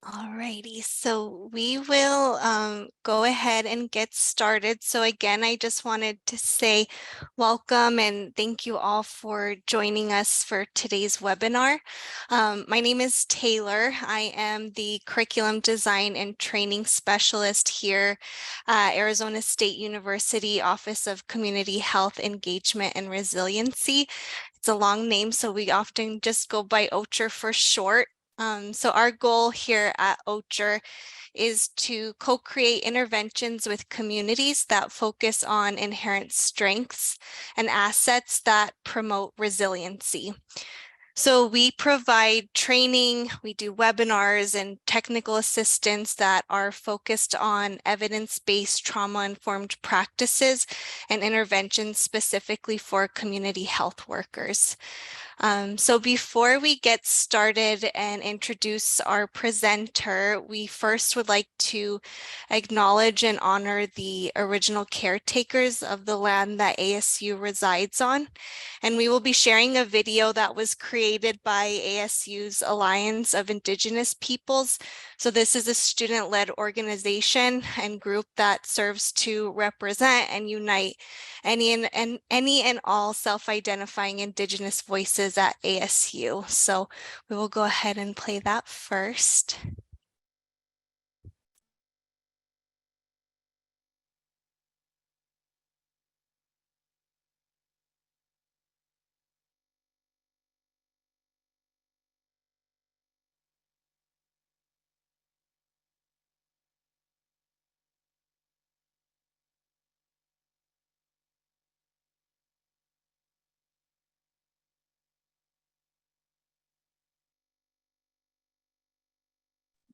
Alrighty, so we will go ahead and get started. So again, I just wanted to say welcome and thank you all for joining us for today's webinar. My name is Taylor. I am the Curriculum Design and Training Specialist here at Arizona State University Office of Community Health Engagement and Resiliency. It's a long name, so we often just go by OCHR for short. So our goal here at OCHR is to co-create interventions with communities that focus on inherent strengths and assets that promote resiliency. So we provide training, we do webinars and technical assistance that are focused on evidence-based trauma-informed practices and interventions specifically for community health workers. So before we get started and introduce our presenter, we first would like to acknowledge and honor the original caretakers of the land that ASU resides on. And we will be sharing a video that was created by ASU's Alliance of Indigenous Peoples. So this is a student-led organization and group that serves to represent and unite any and all self-identifying Indigenous voices at ASU. So we will go ahead and play that first.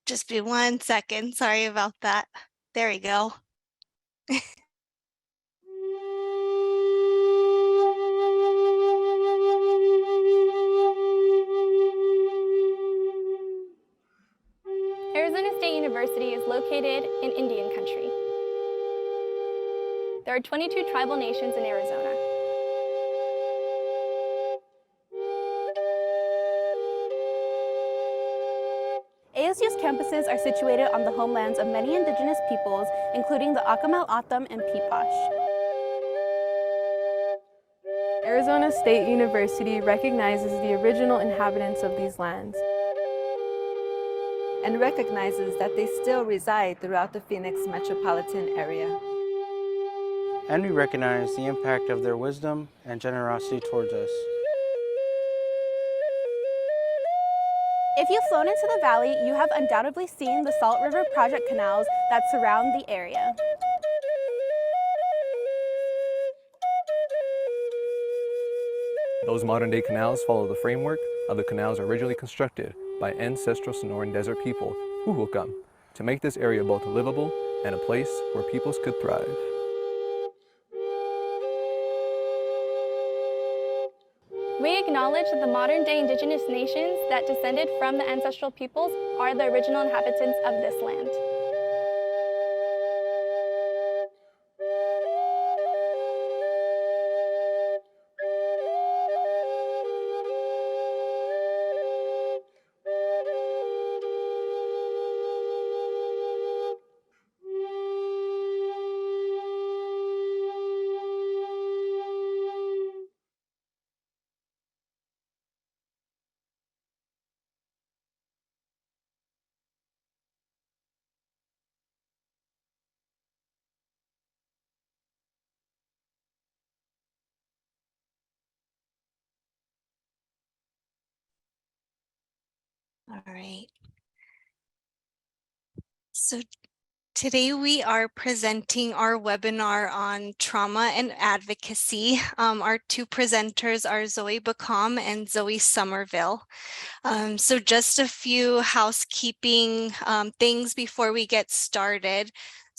Just be 1 second. Sorry about that. There we go. Arizona State University is located in Indian Country. There are 22 tribal nations in Arizona. ASU's campuses are situated on the homelands of many indigenous peoples, including the Acamel, Atam, and Pipash. Arizona State University recognizes the original inhabitants of these lands and recognizes that they still reside throughout the Phoenix metropolitan area. And we recognize the impact of their wisdom and generosity towards us. If you've flown into the valley, you have undoubtedly seen the Salt River Project canals that surround the area. Those modern-day canals follow the framework of the canals originally constructed by ancestral Sonoran Desert people, Huhukam, to make this area both livable and a place where peoples could thrive. We acknowledge that the modern-day indigenous nations that descended from the ancestral peoples are the original inhabitants of this land. All right. So today we are presenting our webinar on trauma and advocacy. Our two presenters are Zoe Baccam and Zoe Somerville. So just a few housekeeping things before we get started.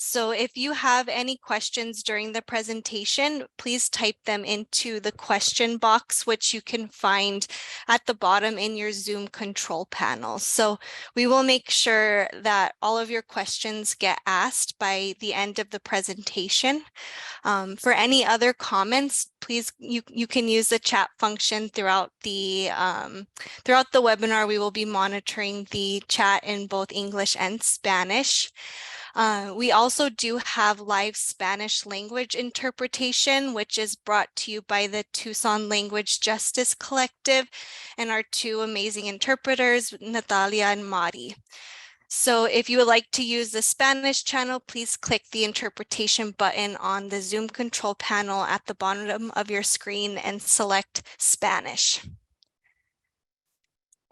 So if you have any questions during the presentation, please type them into the question box, which you can find at the bottom in your Zoom control panel. So we will make sure that all of your questions get asked by the end of the presentation. For any other comments, please, you can use the chat function throughout the webinar. We will be monitoring the chat in both English and Spanish. We also do have live Spanish language interpretation, which is brought to you by the Tucson Language Justice Collective and our two amazing interpreters, Natalia and Mari. So if you would like to use the Spanish channel, please click the interpretation button on the Zoom control panel at the bottom of your screen and select Spanish.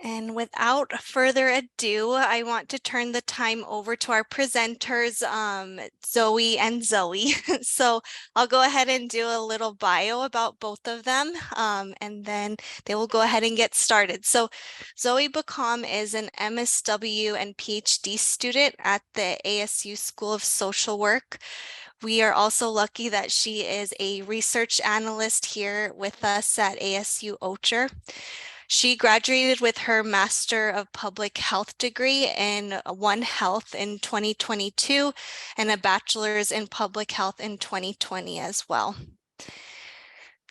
And without further ado, I want to turn the time over to our presenters, Zoe and Zoe. So I'll go ahead and do a little bio about both of them, and then they will go ahead and get started. So Zoe Baccam is an MSW and PhD student at the ASU School of Social Work. We are also lucky that she is a research analyst here with us at ASU Ocher. She graduated with her Master of Public Health degree in One Health in 2022 and a bachelor's in public health in 2020 as well.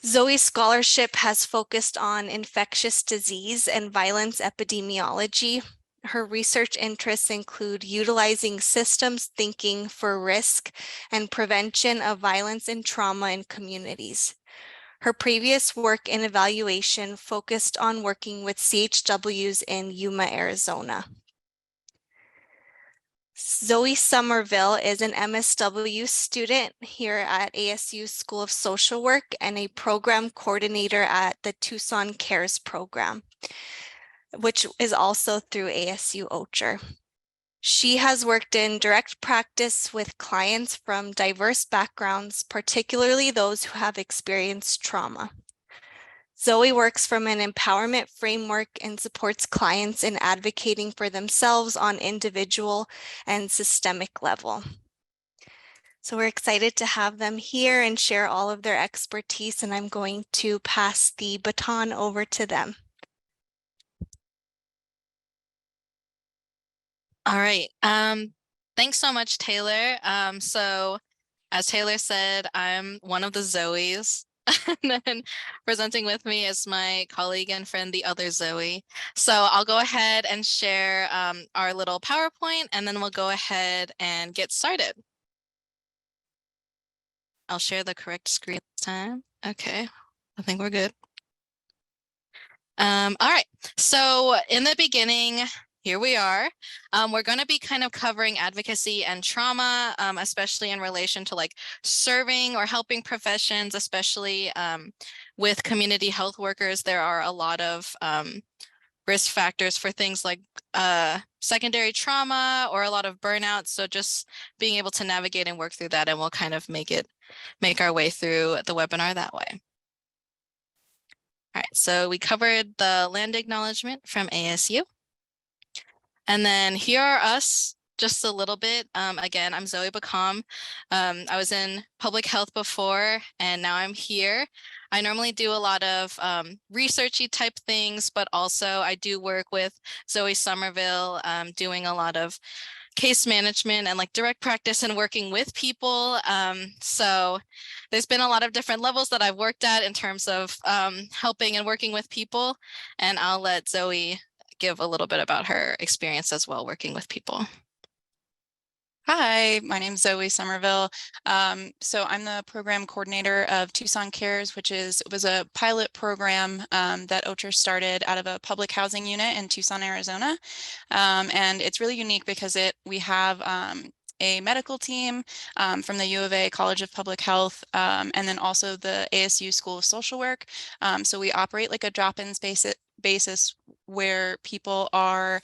Zoe's scholarship has focused on infectious disease and violence epidemiology. Her research interests include utilizing systems thinking for risk and prevention of violence and trauma in communities. Her previous work in evaluation focused on working with CHWs in Yuma, Arizona. Zoe Somerville is an MSW student here at ASU School of Social Work and a program coordinator at the Tucson Cares program, which is also through ASU Ocher. She has worked in direct practice with clients from diverse backgrounds, particularly those who have experienced trauma. Zoe works from an empowerment framework and supports clients in advocating for themselves on individual and systemic level. So we're excited to have them here and share all of their expertise, and I'm going to pass the baton over to them. All right. Thanks so much, Taylor. So as Taylor said, I'm one of the Zoes. And then presenting with me is my colleague and friend, the other Zoe. So I'll go ahead and share our little PowerPoint, and then we'll go ahead and get started. I'll share the correct screen this time. Okay, I think we're good. All right, so in the beginning, here we are. We're going to be kind of covering advocacy and trauma, especially in relation to like serving or helping professions, especially with community health workers. There are a lot of risk factors for things like secondary trauma or a lot of burnout. So just being able to navigate and work through that, and we'll kind of make our way through the webinar that way. All right, so we covered the land acknowledgement from ASU. And then here are us just a little bit. Again, I'm Zoe Baccam. I was in public health before, and now I'm here. I normally do a lot of researchy type things, but also I do work with Zoe Somerville, doing a lot of case management and like direct practice and working with people. So there's been a lot of different levels that I've worked at in terms of helping and working with people. And I'll let Zoe give a little bit about her experience as well working with people. Hi, my name's Zoe Somerville. So I'm the program coordinator of Tucson Cares, which was a pilot program that Ocher started out of a public housing unit in Tucson, Arizona. And it's really unique because we have a medical team from the U of A College of Public Health, and then also the ASU School of Social Work. So we operate like a drop-in basis where people are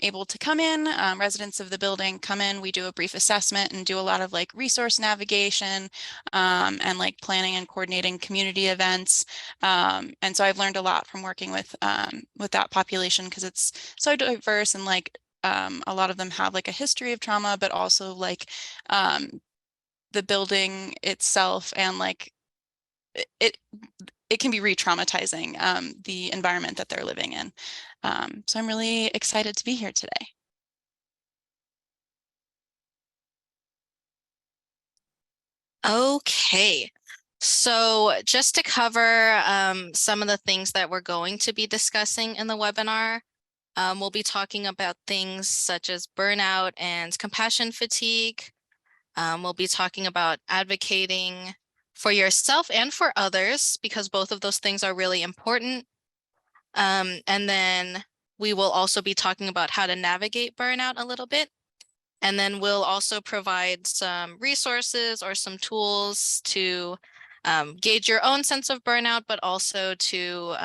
able to come in, residents of the building come in, we do a brief assessment and do a lot of like resource navigation and like planning and coordinating community events. And so I've learned a lot from working with that population because it's so diverse and like a lot of them have like a history of trauma, but also like the building itself and like it it can be re-traumatizing the environment that they're living in. So I'm really excited to be here today. Okay. So just to cover some of the things that we're going to be discussing in the webinar, we'll be talking about things such as burnout and compassion fatigue. We'll be talking about advocating for yourself and for others, because both of those things are really important. And then we will also be talking about how to navigate burnout a little bit. And then we'll also provide some resources or some tools to gauge your own sense of burnout, but also to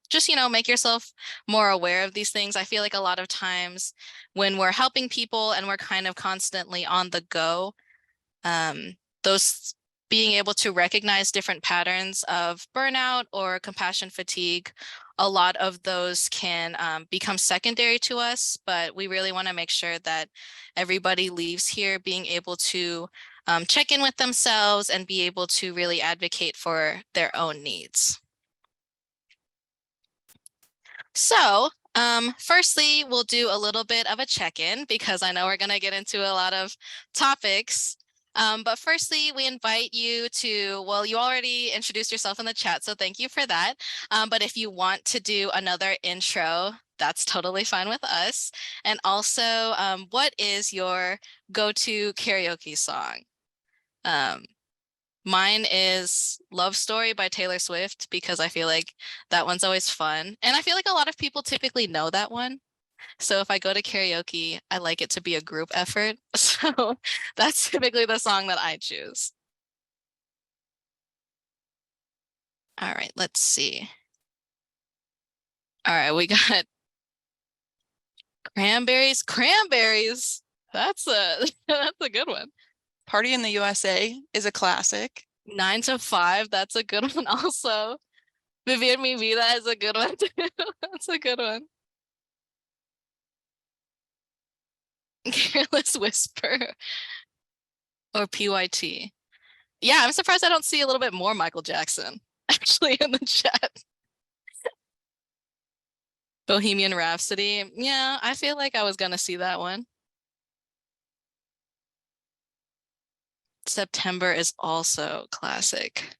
just, make yourself more aware of these things. I feel like a lot of times when we're helping people and we're kind of constantly on the go, those being able to recognize different patterns of burnout or compassion fatigue, a lot of those can become secondary to us, but we really want to make sure that everybody leaves here being able to check in with themselves and be able to really advocate for their own needs. So, firstly, we'll do a little bit of a check-in because I know we're going to get into a lot of topics. But firstly, we invite you to, well, you already introduced yourself in the chat, so thank you for that. But if you want to do another intro, that's totally fine with us. And also, what is your go-to karaoke song? Mine is Love Story by Taylor Swift because I feel like that one's always fun. And I feel like a lot of people typically know that one. So if I go to karaoke, I like it to be a group effort. So that's typically the song that I choose. All right, let's see. All right, we got cranberries. Cranberries. That's a that's a good one. Party in the USA is a classic. 9 to 5, that's a good one also. Vivian Mi Vida is a good one too. That's a good one. Careless Whisper or PYT. Yeah, I'm surprised I don't see a little bit more Michael Jackson actually in the chat. Bohemian Rhapsody. Yeah, I feel like I was gonna see that one. September is also classic.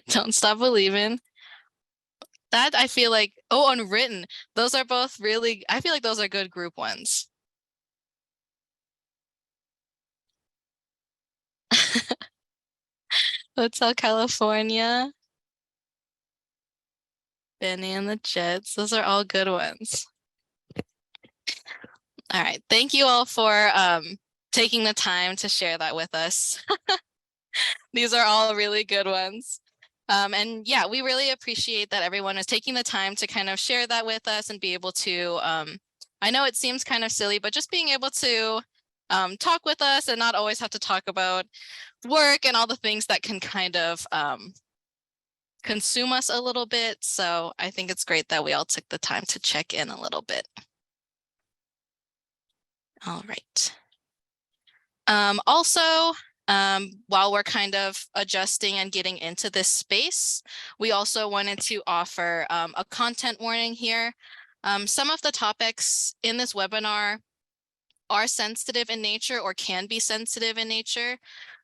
Don't Stop Believing. That I feel like, oh, Unwritten. Those are both really, I feel like those are good group ones. Hotel California. Benny and the Jets. Those are all good ones. All right. Thank you all for taking the time to share that with us. These are all really good ones. And yeah, we really appreciate that everyone is taking the time to kind of share that with us and be able to, I know it seems kind of silly, but just being able to talk with us and not always have to talk about work and all the things that can kind of consume us a little bit. So I think it's great that we all took the time to check in a little bit. All right. Also, while we're kind of adjusting and getting into this space, we also wanted to offer a content warning here. Some of the topics in this webinar are sensitive in nature or can be sensitive in nature.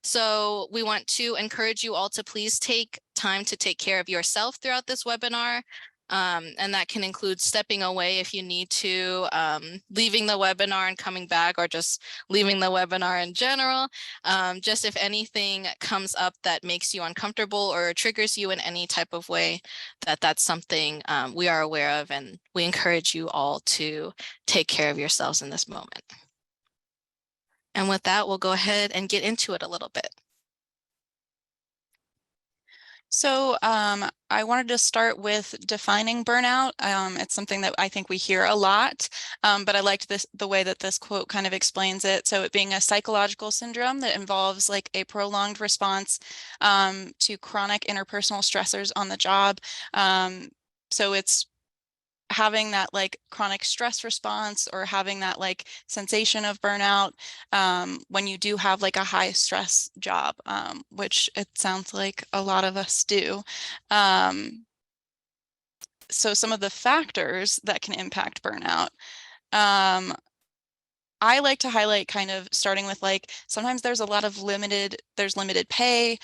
So we want to encourage you all to please take time to take care of yourself throughout this webinar. And that can include stepping away if you need to, leaving the webinar and coming back, or just leaving the webinar in general. Just if anything comes up that makes you uncomfortable or triggers you in any type of way, that's something we are aware of, and we encourage you all to take care of yourselves in this moment. And with that, we'll go ahead and get into it a little bit. So I wanted to start with defining burnout. It's something that I think we hear a lot, but I liked the way that this quote kind of explains it. So it being a psychological syndrome that involves like a prolonged response to chronic interpersonal stressors on the job. So it's having that like chronic stress response or having that like sensation of burnout when you do have like a high stress job, which it sounds like a lot of us do. So some of the factors that can impact burnout. I like to highlight kind of starting with like sometimes there's a lot of limited pay.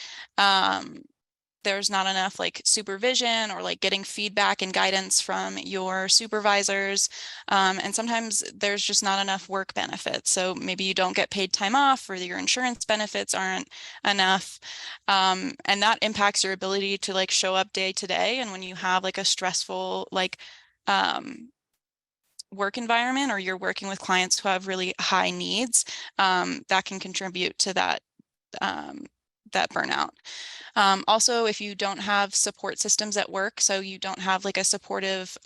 There's not enough like supervision or like getting feedback and guidance from your supervisors. And sometimes there's just not enough work benefits. So maybe you don't get paid time off or your insurance benefits aren't enough. And that impacts your ability to like show up day to day. And when you have like a stressful like work environment or you're working with clients who have really high needs, that can contribute to that burnout. Also, if you don't have support systems at work, so you don't have like a supportive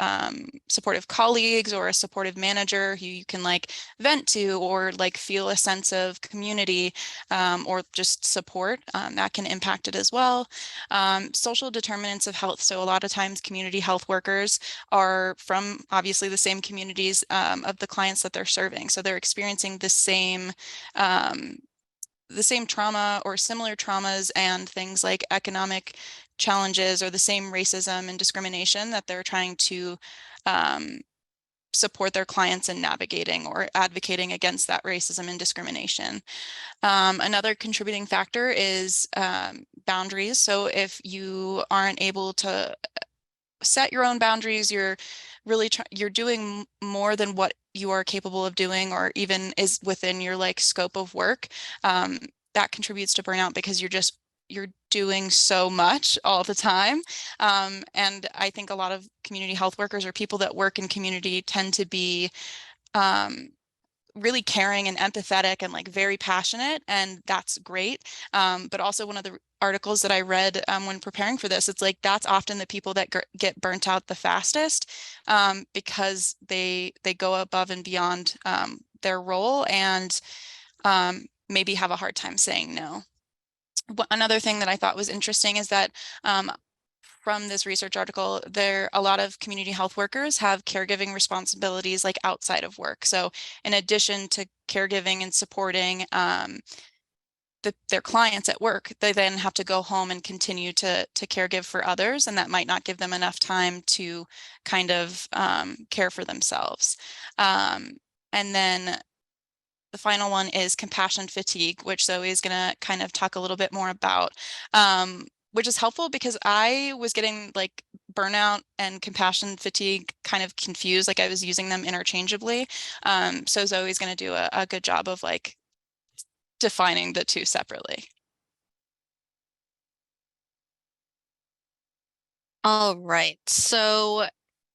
colleagues or a supportive manager who you can like vent to or like feel a sense of community or just support, that can impact it as well. Social determinants of health. So a lot of times community health workers are from obviously the same communities of the clients that they're serving. So they're experiencing the same trauma or similar traumas and things like economic challenges or the same racism and discrimination that they're trying to support their clients in navigating or advocating against that racism and discrimination. Another contributing factor is boundaries. So if you aren't able to set your own boundaries, you're really you're doing more than what you are capable of doing or even is within your like scope of work, that contributes to burnout because you're doing so much all the time. And I think a lot of community health workers or people that work in community tend to be really caring and empathetic and like very passionate, and that's great. But also one of the articles that I read when preparing for this, it's like that's often the people that get burnt out the fastest because they go above and beyond their role and maybe have a hard time saying no. Another thing that I thought was interesting is that from this research article, a lot of community health workers have caregiving responsibilities like outside of work. So in addition to caregiving and supporting their clients at work, they then have to go home and continue to caregive for others, and that might not give them enough time to kind of care for themselves. And then the final one is compassion fatigue, which Zoe is going to kind of talk a little bit more about, which is helpful because I was getting like burnout and compassion fatigue kind of confused, like I was using them interchangeably. So Zoe's going to do a good job of like defining the two separately. All right. So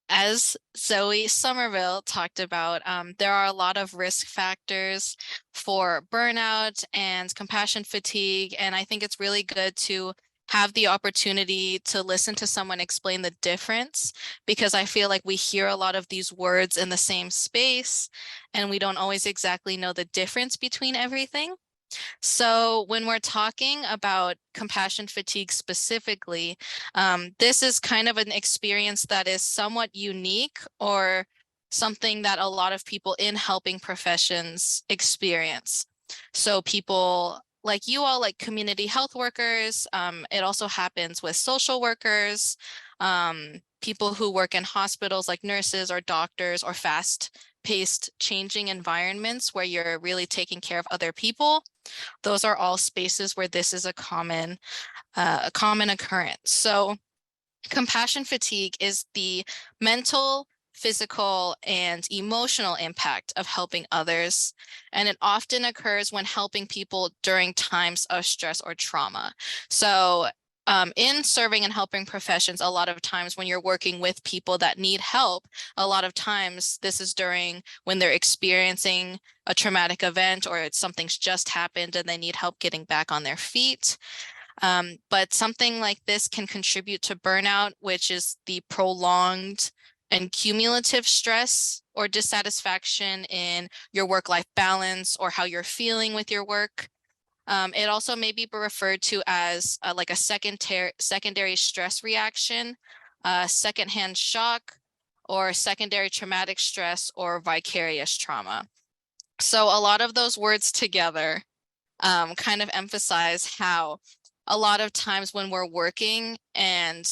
as Zoe Somerville talked about, there are a lot of risk factors for burnout and compassion fatigue. And I think it's really good to have the opportunity to listen to someone explain the difference, because I feel like we hear a lot of these words in the same space and we don't always exactly know the difference between everything. So when we're talking about compassion fatigue specifically, this is kind of an experience that is somewhat unique or something that a lot of people in helping professions experience. So people like you all, like community health workers, it also happens with social workers, people who work in hospitals like nurses or doctors or fast-paced changing environments where you're really taking care of other people. Those are all spaces where this is a common occurrence. So compassion fatigue is the mental, physical, and emotional impact of helping others. And it often occurs when helping people during times of stress or trauma. So in serving and helping professions, a lot of times when you're working with people that need help, a lot of times this is during when they're experiencing a traumatic event or something's just happened and they need help getting back on their feet. But something like this can contribute to burnout, which is the prolonged and cumulative stress or dissatisfaction in your work-life balance or how you're feeling with your work. It also may be referred to as like a secondary stress reaction, secondhand shock, or secondary traumatic stress or vicarious trauma. So a lot of those words together kind of emphasize how a lot of times when we're working and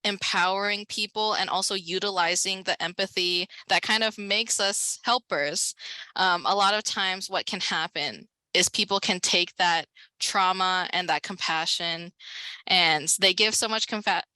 empowering people and also utilizing the empathy that kind of makes us helpers, a lot of times what can happen is people can take that trauma and that compassion and they give so much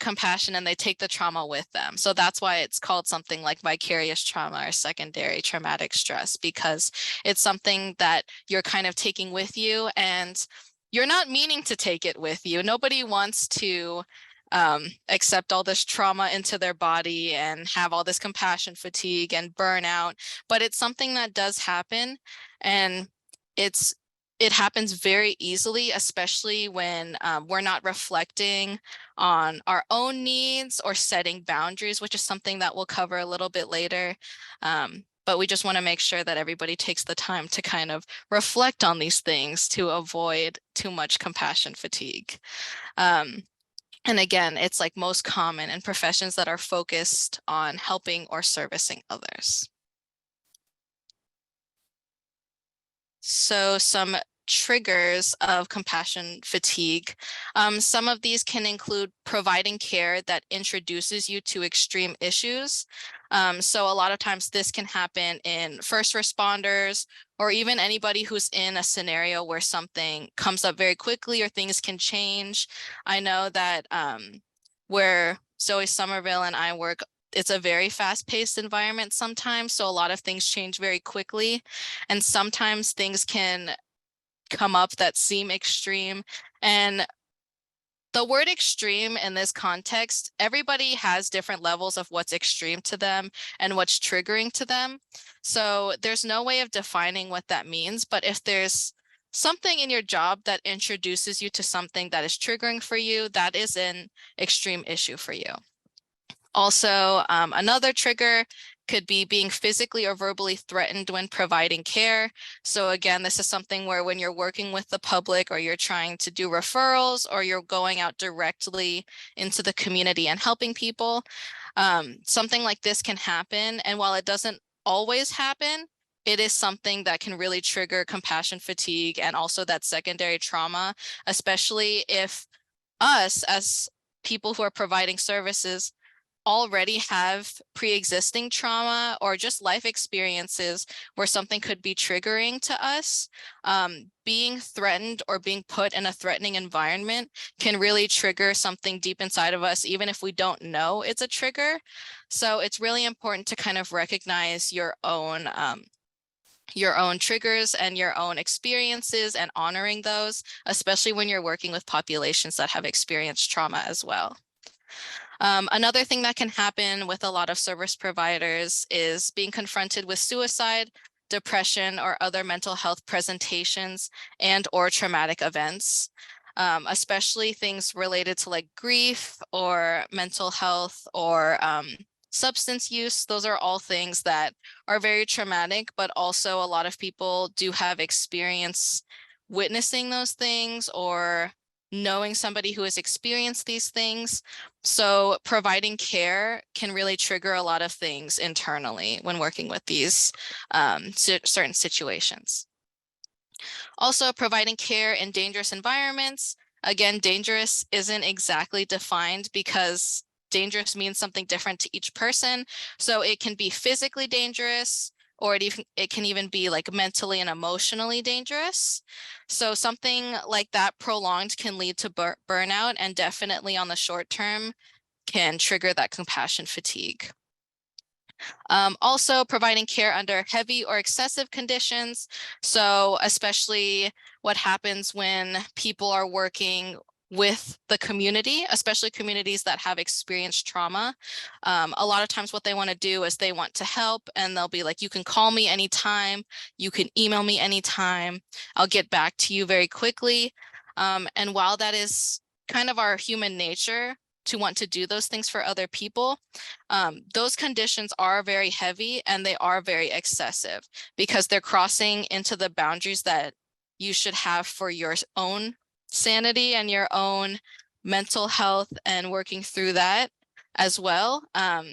compassion and they take the trauma with them. So that's why it's called something like vicarious trauma or secondary traumatic stress, because it's something that you're kind of taking with you and you're not meaning to take it with you. Nobody wants to accept all this trauma into their body and have all this compassion fatigue and burnout, but it's something that does happen, and it happens very easily, especially when we're not reflecting on our own needs or setting boundaries, which is something that we'll cover a little bit later. But we just want to make sure that everybody takes the time to kind of reflect on these things to avoid too much compassion fatigue. And again, it's like most common in professions that are focused on helping or servicing others. So some triggers of compassion fatigue. Some of these can include providing care that introduces you to extreme issues. So a lot of times this can happen in first responders or even anybody who's in a scenario where something comes up very quickly or things can change. I know that where Zoe Somerville and I work, it's a very fast-paced environment sometimes, so a lot of things change very quickly, and sometimes things can come up that seem extreme. And the word extreme in this context, everybody has different levels of what's extreme to them and what's triggering to them. So there's no way of defining what that means, but if there's something in your job that introduces you to something that is triggering for you, that is an extreme issue for you. Also, another trigger could be being physically or verbally threatened when providing care. So again, this is something where when you're working with the public or you're trying to do referrals or you're going out directly into the community and helping people, something like this can happen. And while it doesn't always happen, it is something that can really trigger compassion fatigue and also that secondary trauma, especially if us as people who are providing services already have pre-existing trauma or just life experiences where something could be triggering to us. Being threatened or being put in a threatening environment can really trigger something deep inside of us, even if we don't know it's a trigger. So it's really important to kind of recognize your own triggers and your own experiences and honoring those, especially when you're working with populations that have experienced trauma as well. Another thing that can happen with a lot of service providers is being confronted with suicide, depression, or other mental health presentations and or traumatic events, especially things related to like grief or mental health or substance use. Those are all things that are very traumatic, but also a lot of people do have experience witnessing those things or knowing somebody who has experienced these things. So providing care can really trigger a lot of things internally when working with these certain situations. Also, providing care in dangerous environments. Again, dangerous isn't exactly defined because dangerous means something different to each person. So it can be physically dangerous, or it can even be like mentally and emotionally dangerous. So something like that prolonged can lead to burnout, and definitely on the short term can trigger that compassion fatigue. Also providing care under heavy or excessive conditions. So especially what happens when people are working with the community, especially communities that have experienced trauma. A lot of times what they want to do is they want to help, and they'll be like, you can call me anytime, you can email me anytime, I'll get back to you very quickly. And while that is kind of our human nature to want to do those things for other people, those conditions are very heavy and they are very excessive because they're crossing into the boundaries that you should have for your own sanity and your own mental health and working through that as well.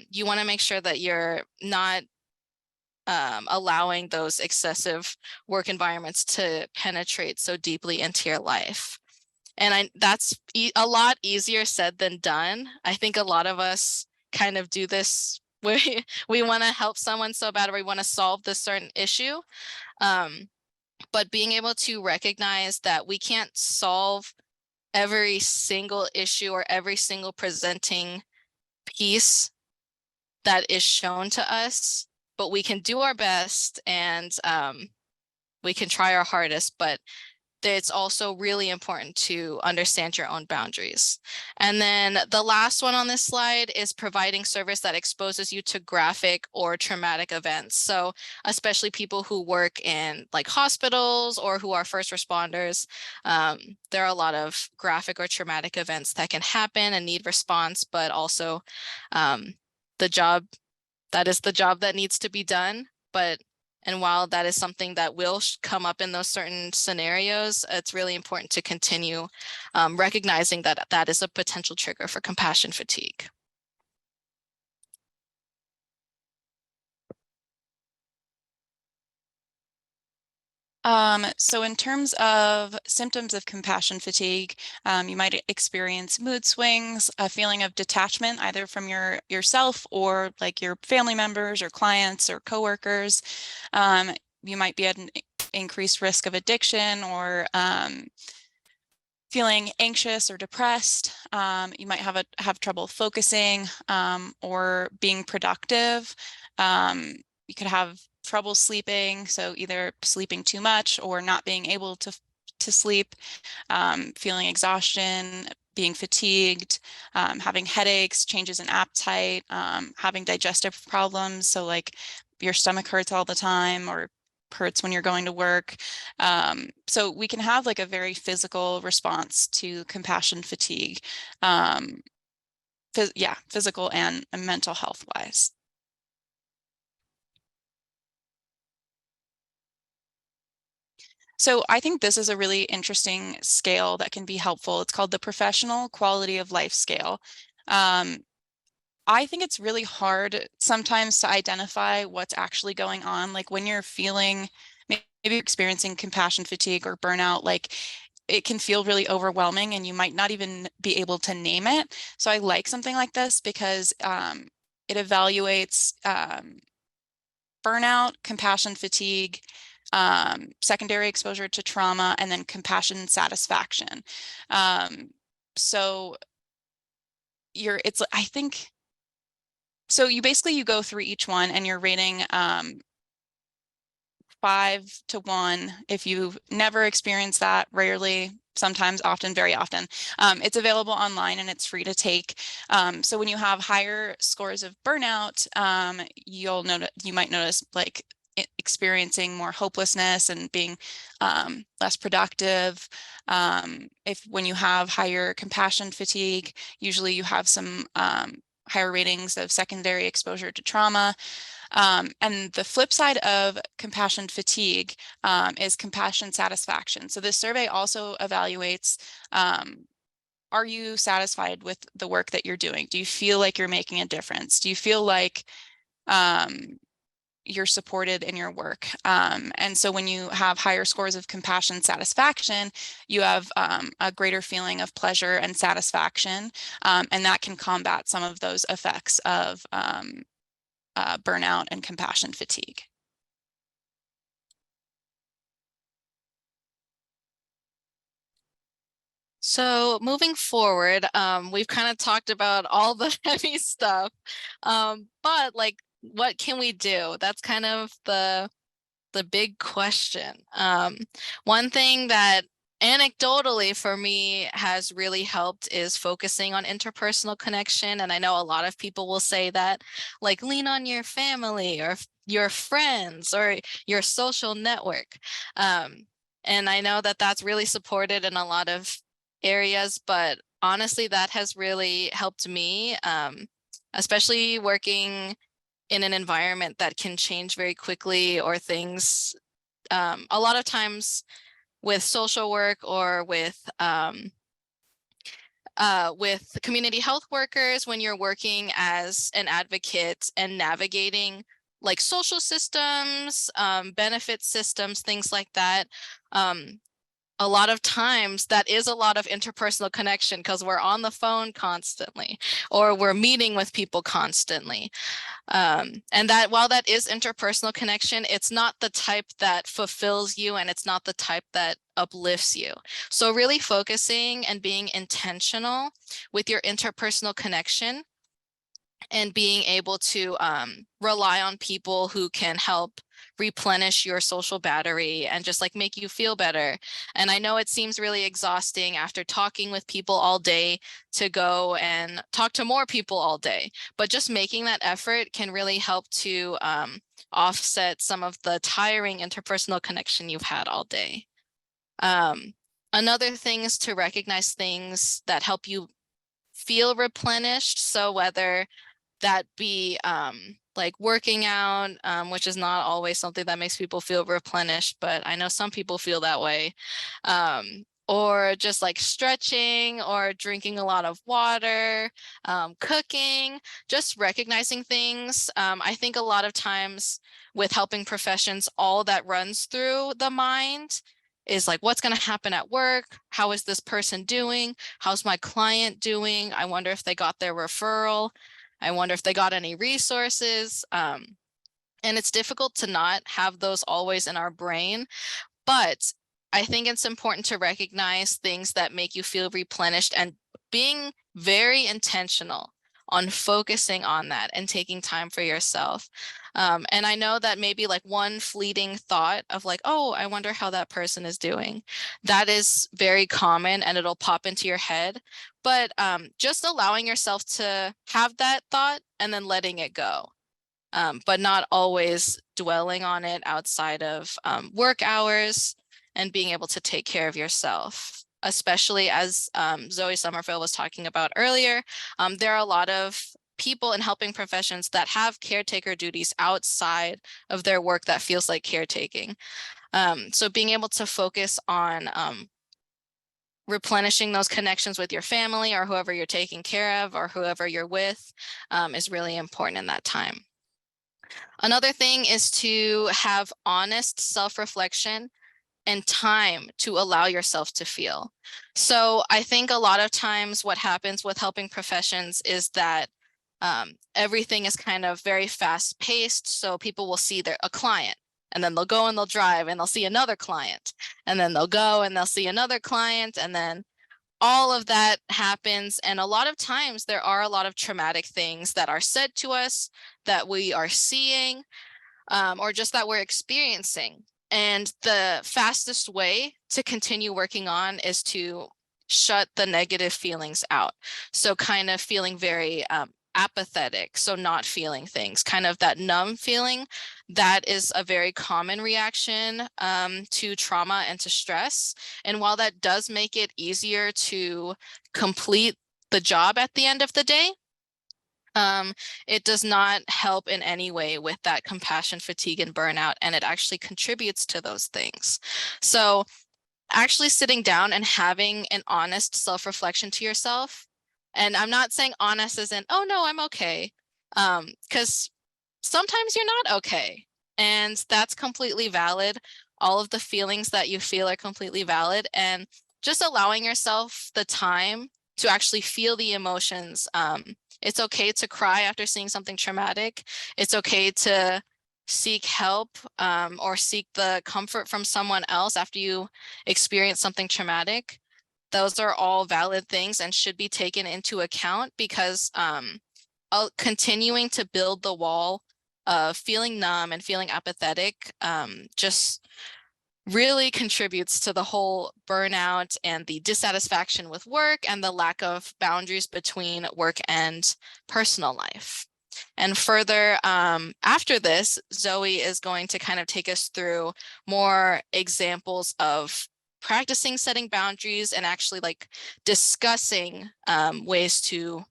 You want to make sure that you're not allowing those excessive work environments to penetrate so deeply into your life. And that's a lot easier said than done. I think a lot of us kind of do this. We want to help someone so bad, or we want to solve this certain issue. But being able to recognize that we can't solve every single issue or every single presenting piece that is shown to us, but we can do our best and we can try our hardest, but it's also really important to understand your own boundaries. And then the last one on this slide is providing service that exposes you to graphic or traumatic events. So especially people who work in like hospitals or who are first responders, there are a lot of graphic or traumatic events that can happen and need response, but also the job, that is the job that needs to be done. And while that is something that will come up in those certain scenarios, it's really important to continue recognizing that that is a potential trigger for compassion fatigue. So in terms of symptoms of compassion fatigue, you might experience mood swings, a feeling of detachment, either from yourself or like your family members or clients or coworkers. You might be at an increased risk of addiction or feeling anxious or depressed. You might have trouble focusing or being productive. You could have trouble sleeping, so either sleeping too much or not being able to sleep, feeling exhaustion, being fatigued, having headaches, changes in appetite, having digestive problems, so like your stomach hurts all the time or hurts when you're going to work. So we can have like a very physical response to compassion fatigue, physical and mental health wise. So I think this is a really interesting scale that can be helpful. It's called the Professional Quality of Life Scale. I think it's really hard sometimes to identify what's actually going on. Like when you're feeling, maybe you're experiencing compassion fatigue or burnout, like it can feel really overwhelming and you might not even be able to name it. So I like something like this because it evaluates burnout, compassion fatigue, secondary exposure to trauma, and then compassion satisfaction. So I think, so you go through each one and you're rating 5 to 1 if you've never experienced that, rarely, sometimes, often, very often. It's available online and it's free to take. So when you have higher scores of burnout, you might notice like experiencing more hopelessness and being less productive. When you have higher compassion fatigue, usually you have some higher ratings of secondary exposure to trauma. And the flip side of compassion fatigue is compassion satisfaction. So this survey also evaluates, are you satisfied with the work that you're doing? Do you feel like you're making a difference? Do you feel like you're supported in your work? And so when you have higher scores of compassion satisfaction, you have a greater feeling of pleasure and satisfaction, and that can combat some of those effects of burnout and compassion fatigue. So moving forward, we've kind of talked about all the heavy stuff, but like, what can we do? That's kind of the big question. One thing that anecdotally for me has really helped is focusing on interpersonal connection. And I know a lot of people will say that, like, lean on your family or your friends or your social network. And I know that that's really supported in a lot of areas, but honestly, that has really helped me, especially working in an environment that can change very quickly, or things, a lot of times with social work or with community health workers, when you're working as an advocate and navigating like social systems, benefit systems, things like that. A lot of times that is a lot of interpersonal connection because we're on the phone constantly, or we're meeting with people constantly. And that while that is interpersonal connection, it's not the type that fulfills you, and it's not the type that uplifts you. So really focusing and being intentional with your interpersonal connection, and being able to rely on people who can help replenish your social battery and just like make you feel better. And I know it seems really exhausting after talking with people all day to go and talk to more people all day, but just making that effort can really help to offset some of the tiring interpersonal connection you've had all day. Another thing is to recognize things that help you feel replenished. So whether that be like working out, which is not always something that makes people feel replenished, but I know some people feel that way. Or just like stretching, or drinking a lot of water, cooking, just recognizing things. I think a lot of times with helping professions, all that runs through the mind is like, what's going to happen at work? How is this person doing? How's my client doing? I wonder if they got their referral. I wonder if they got any resources. And it's difficult to not have those always in our brain, but I think it's important to recognize things that make you feel replenished, and being very intentional on focusing on that and taking time for yourself. And I know that maybe like one fleeting thought of like, oh, I wonder how that person is doing. That is very common, and it'll pop into your head. But just allowing yourself to have that thought and then letting it go. But not always dwelling on it outside of work hours, and being able to take care of yourself, especially as Zoe Somerville was talking about earlier. There are a lot of people in helping professions that have caretaker duties outside of their work that feels like caretaking. So being able to focus on replenishing those connections with your family, or whoever you're taking care of, or whoever you're with, is really important in that time. Another thing is to have honest self-reflection and time to allow yourself to feel. So I think a lot of times what happens with helping professions is that everything is kind of very fast paced. So people will see a client, and then they'll go and they'll drive and they'll see another client, and then they'll go and they'll see another client, and then all of that happens. And a lot of times there are a lot of traumatic things that are said to us, that we are seeing, or just that we're experiencing. And the fastest way to continue working on is to shut the negative feelings out. So kind of feeling very apathetic, so not feeling things, kind of that numb feeling. That is a very common reaction to trauma and to stress. And while that does make it easier to complete the job at the end of the day, it does not help in any way with that compassion fatigue and burnout, and it actually contributes to those things. So actually sitting down and having an honest self-reflection to yourself, and I'm not saying honest as in, oh no, I'm okay, because sometimes you're not okay, and that's completely valid. All of the feelings that you feel are completely valid, and just allowing yourself the time to actually feel the emotions. It's okay to cry after seeing something traumatic. It's okay to seek help or seek the comfort from someone else after you experience something traumatic. Those are all valid things and should be taken into account, because continuing to build the wall of feeling numb and feeling apathetic just really contributes to the whole burnout and the dissatisfaction with work and the lack of boundaries between work and personal life. And further, after this, Zoe is going to kind of take us through more examples of practicing setting boundaries and actually like discussing ways to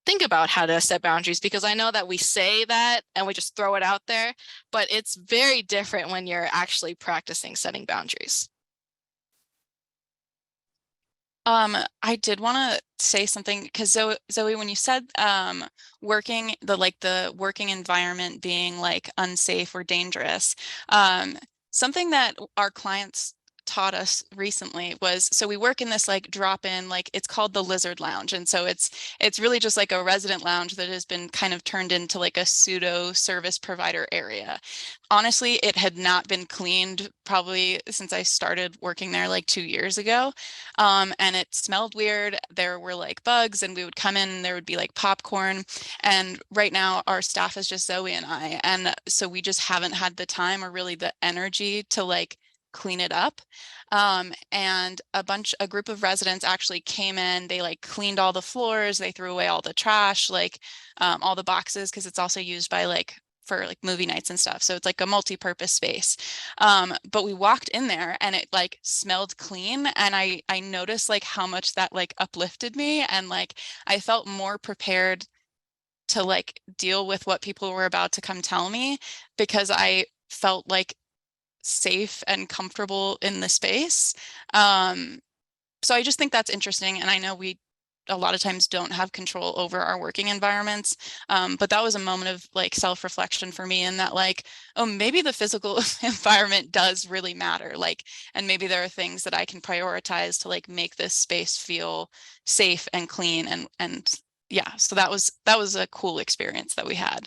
think about how to set boundaries, because I know that we say that and we just throw it out there, but it's very different when you're actually practicing setting boundaries. I did want to say something because Zoe, when you said the working environment being like unsafe or dangerous, something that our clients taught us recently was, so we work in this like drop-in, like it's called the Lizard Lounge, and so it's really just like a resident lounge that has been kind of turned into like a pseudo service provider area. Honestly, it had not been cleaned probably since I started working there like 2 years ago. And it smelled weird. There were like bugs, and we would come in and there would be like popcorn. And right now our staff is just Zoe and I. And so we just haven't had the time or really the energy to like clean it up. And a group of residents actually came in, they like cleaned all the floors, they threw away all the trash, like all the boxes, because it's also used by like for like movie nights and stuff. So it's like a multi-purpose space. But we walked in there and it like smelled clean. And I noticed like how much that like uplifted me. And like, I felt more prepared to like deal with what people were about to come tell me, because I felt like safe and comfortable in the space. So I just think that's interesting. And I know we a lot of times don't have control over our working environments. But that was a moment of like self-reflection for me, and that like, oh, maybe the physical environment does really matter. Like, and maybe there are things that I can prioritize to like make this space feel safe and clean. And yeah, so that was a cool experience that we had.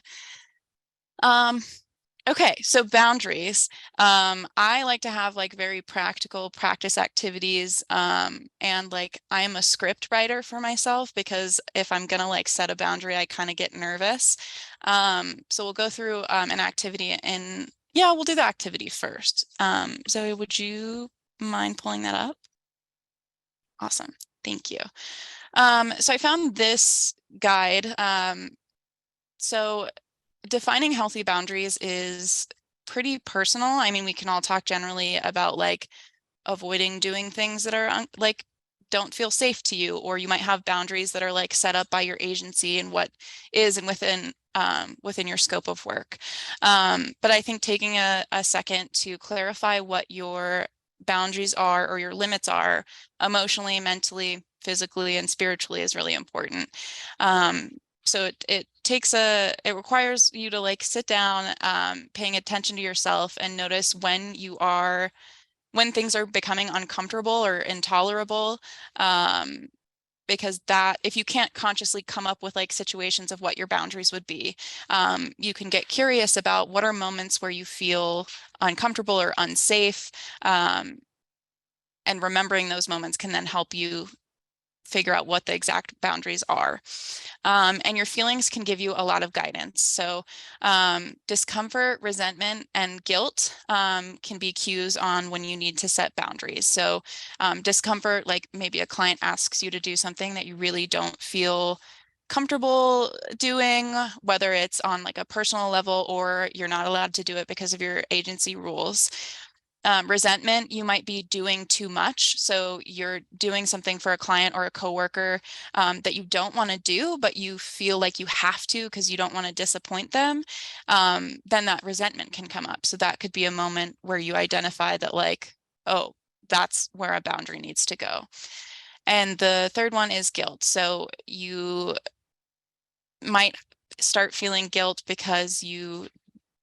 Okay, so boundaries. I like to have like very practical practice activities, and like I'm a script writer for myself, because if I'm gonna like set a boundary, I kind of get nervous. So we'll go through an activity, and yeah, we'll do the activity first. Zoe, would you mind pulling that up? Awesome, thank you. So I found this guide. So defining healthy boundaries is pretty personal. I mean, we can all talk generally about like avoiding doing things that are like don't feel safe to you, or you might have boundaries that are like set up by your agency and what is and within your scope of work. But I think taking a second to clarify what your boundaries are or your limits are emotionally, mentally, physically, and spiritually is really important. So it requires you to like sit down, paying attention to yourself, and notice when things are becoming uncomfortable or intolerable. Because that, if you can't consciously come up with like situations of what your boundaries would be, you can get curious about what are moments where you feel uncomfortable or unsafe. And remembering those moments can then help you figure out what the exact boundaries are. And your feelings can give you a lot of guidance. So discomfort, resentment, and guilt can be cues on when you need to set boundaries. So discomfort, like maybe a client asks you to do something that you really don't feel comfortable doing, whether it's on like a personal level or you're not allowed to do it because of your agency rules. Resentment, you might be doing too much. So you're doing something for a client or a coworker that you don't want to do, but you feel like you have to because you don't want to disappoint them. Then that resentment can come up. So that could be a moment where you identify that like, oh, that's where a boundary needs to go. And the third one is guilt. So you might start feeling guilt because you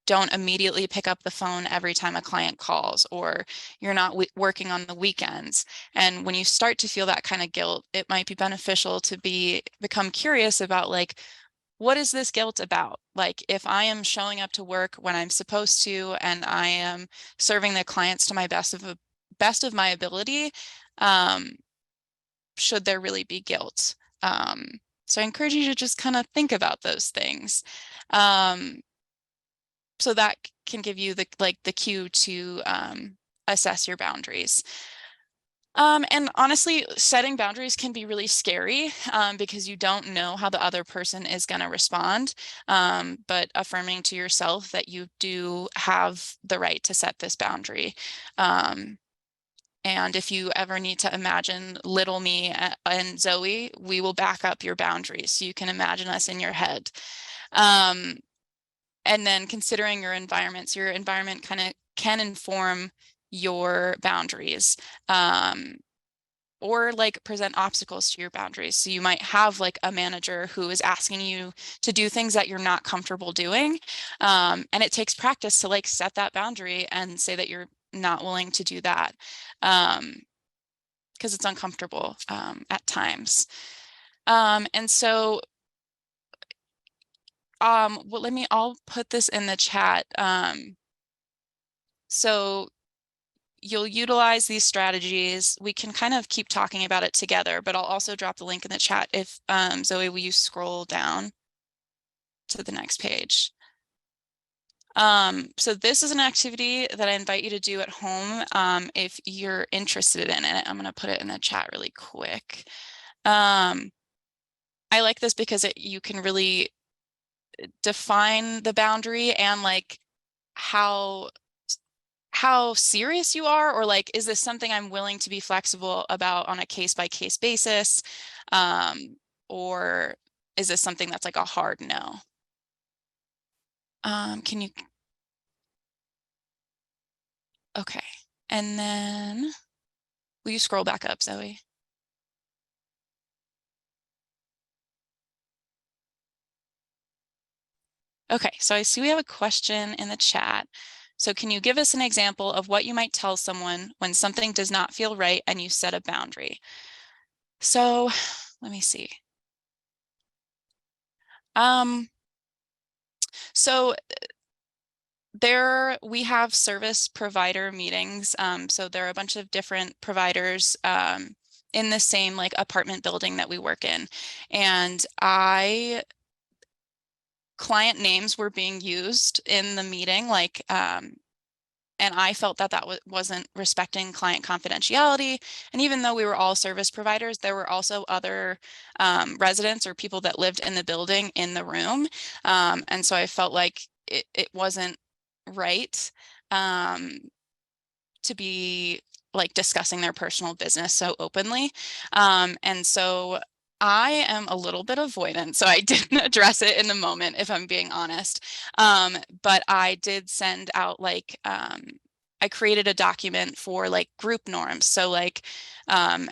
don't immediately pick up the phone every time a client calls, or you're not working on the weekends. And when you start to feel that kind of guilt, it might be beneficial to become curious about like, what is this guilt about? Like, if I am showing up to work when I'm supposed to, and I am serving the clients to my best of my ability, should there really be guilt? So I encourage you to just kind of think about those things. So that can give you the cue to assess your boundaries. And honestly, setting boundaries can be really scary because you don't know how the other person is going to respond. But affirming to yourself that you do have the right to set this boundary. And if you ever need to imagine little me and Zoe, we will back up your boundaries so you can imagine us in your head. And then considering your environment, so your environment kind of can inform your boundaries. Or like present obstacles to your boundaries. So you might have like a manager who is asking you to do things that you're not comfortable doing. And it takes practice to like set that boundary and say that you're not willing to do that because it's uncomfortable at times. And so well, I'll put this in the chat. So you'll utilize these strategies. We can kind of keep talking about it together, but I'll also drop the link in the chat if, Zoe, will you scroll down to the next page? So this is an activity that I invite you to do at home if you're interested in it. I'm going to put it in the chat really quick. I like this because you can really define the boundary and like how serious you are, or like, is this something I'm willing to be flexible about on a case-by-case basis? Or is this something that's like a hard no? Can you? Okay. And then will you scroll back up, Zoe? Okay, so I see we have a question in the chat. So can you give us an example of what you might tell someone when something does not feel right and you set a boundary? So let me see. So we have service provider meetings. So there are a bunch of different providers in the same like apartment building that we work in. And client names were being used in the meeting, like, and I felt that wasn't respecting client confidentiality. And even though we were all service providers, there were also other residents or people that lived in the building in the room. And so I felt like it wasn't right to be like discussing their personal business so openly. And so I am a little bit avoidant, so I didn't address it in the moment, if I'm being honest. But I did send out like, I created a document for like group norms. So like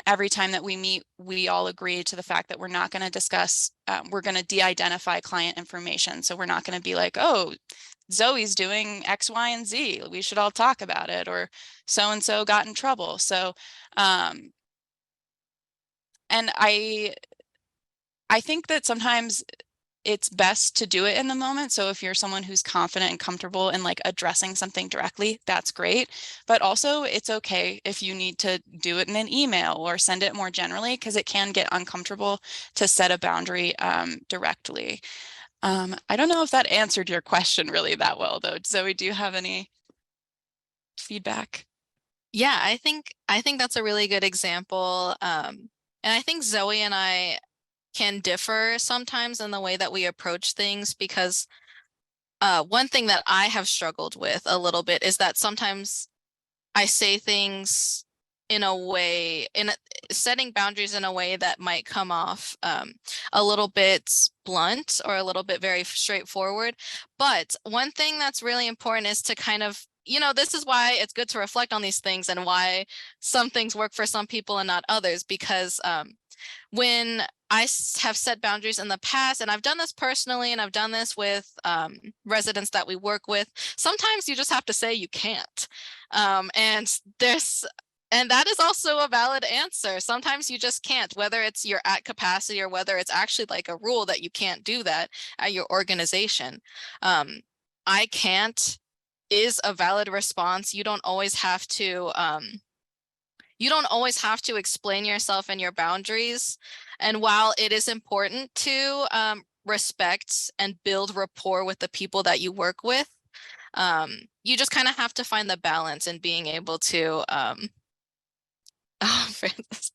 every time that we meet, we all agree to the fact that we're not going to discuss, we're going to de-identify client information. So we're not going to be like, oh, Zoe's doing X, Y, and Z. We should all talk about it, or so-and-so got in trouble. So, and I think that sometimes it's best to do it in the moment. So if you're someone who's confident and comfortable in like addressing something directly, that's great. But also it's okay if you need to do it in an email or send it more generally, because it can get uncomfortable to set a boundary directly. I don't know if that answered your question really that well though. Zoe, do you have any feedback? Yeah, I think that's a really good example. And I think Zoe and I can differ sometimes in the way that we approach things, because one thing that I have struggled with a little bit is that sometimes I say things in a way, setting boundaries in a way that might come off a little bit blunt or a little bit very straightforward. But one thing that's really important is to kind of, this is why it's good to reflect on these things and why some things work for some people and not others, because when I have set boundaries in the past, and I've done this personally, and I've done this with residents that we work with, sometimes you just have to say you can't. And that is also a valid answer. Sometimes you just can't, whether it's you're at capacity or whether it's actually like a rule that you can't do that at your organization. I can't is a valid response. You don't always have to explain yourself and your boundaries. And while it is important to respect and build rapport with the people that you work with, you just kind of have to find the balance in being able to Oh, Francis.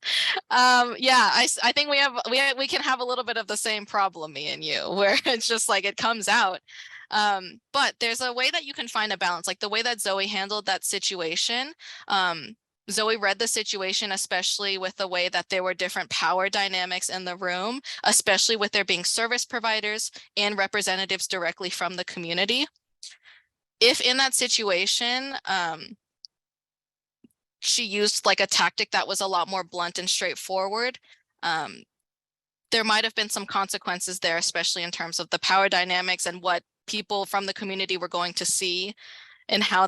Yeah, I think we can have a little bit of the same problem, me and you, where it's just like it comes out. But there's a way that you can find a balance, like the way that Zoe handled that situation. Zoe read the situation, especially with the way that there were different power dynamics in the room, especially with there being service providers and representatives directly from the community. If in that situation, she used like a tactic that was a lot more blunt and straightforward, there might have been some consequences there, especially in terms of the power dynamics and what people from the community were going to see and how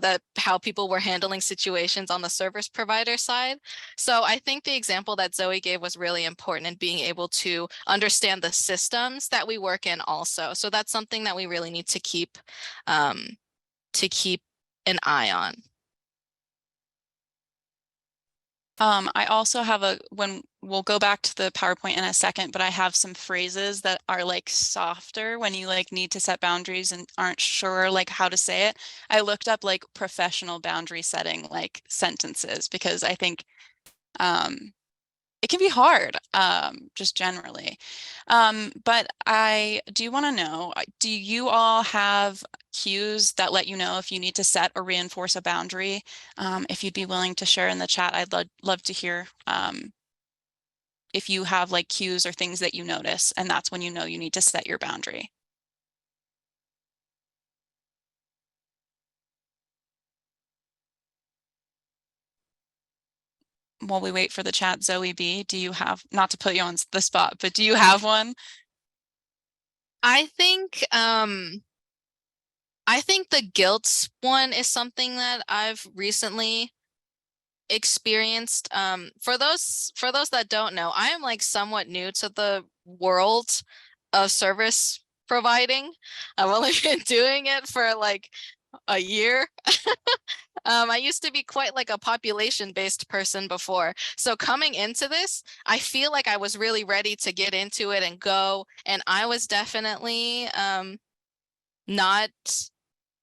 people were handling situations on the service provider side. So I think the example that Zoe gave was really important in being able to understand the systems that we work in also. So that's something that we really need to keep an eye on. I also have when we'll go back to the PowerPoint in a second, but I have some phrases that are like softer when you like need to set boundaries and aren't sure like how to say it. I looked up like professional boundary setting like sentences because I think it can be hard, just generally. But I do want to know, do you all have cues that let you know if you need to set or reinforce a boundary? If you'd be willing to share in the chat, I'd love to hear if you have like cues or things that you notice, and that's when you know you need to set your boundary. While we wait for the chat, Zoe B, do you have, not to put you on the spot, but do you have one? I think the guilt one is something that I've recently experienced. For those that don't know, I am like somewhat new to the world of service providing. I've only been doing it for like a year. I used to be quite like a population-based person before. So coming into this, I feel like I was really ready to get into it and go. And I was definitely not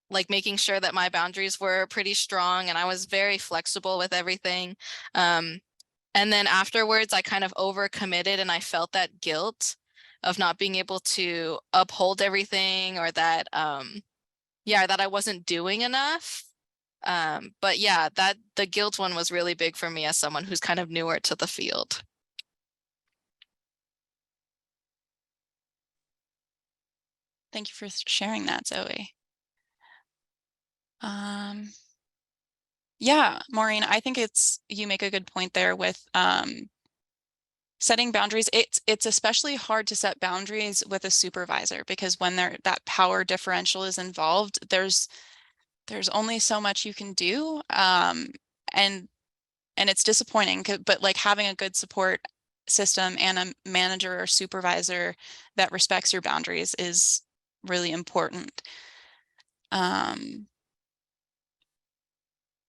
like making sure that my boundaries were pretty strong and I was very flexible with everything. And then afterwards, I kind of overcommitted and I felt that guilt of not being able to uphold everything or that, that I wasn't doing enough. But yeah, that the guilt one was really big for me as someone who's kind of newer to the field. Thank you for sharing that, Zoe. Yeah, Maureen, I think you make a good point there with setting boundaries. It's especially hard to set boundaries with a supervisor because when that power differential is involved, there's only so much you can do. And it's disappointing, but like having a good support system and a manager or supervisor that respects your boundaries is really important.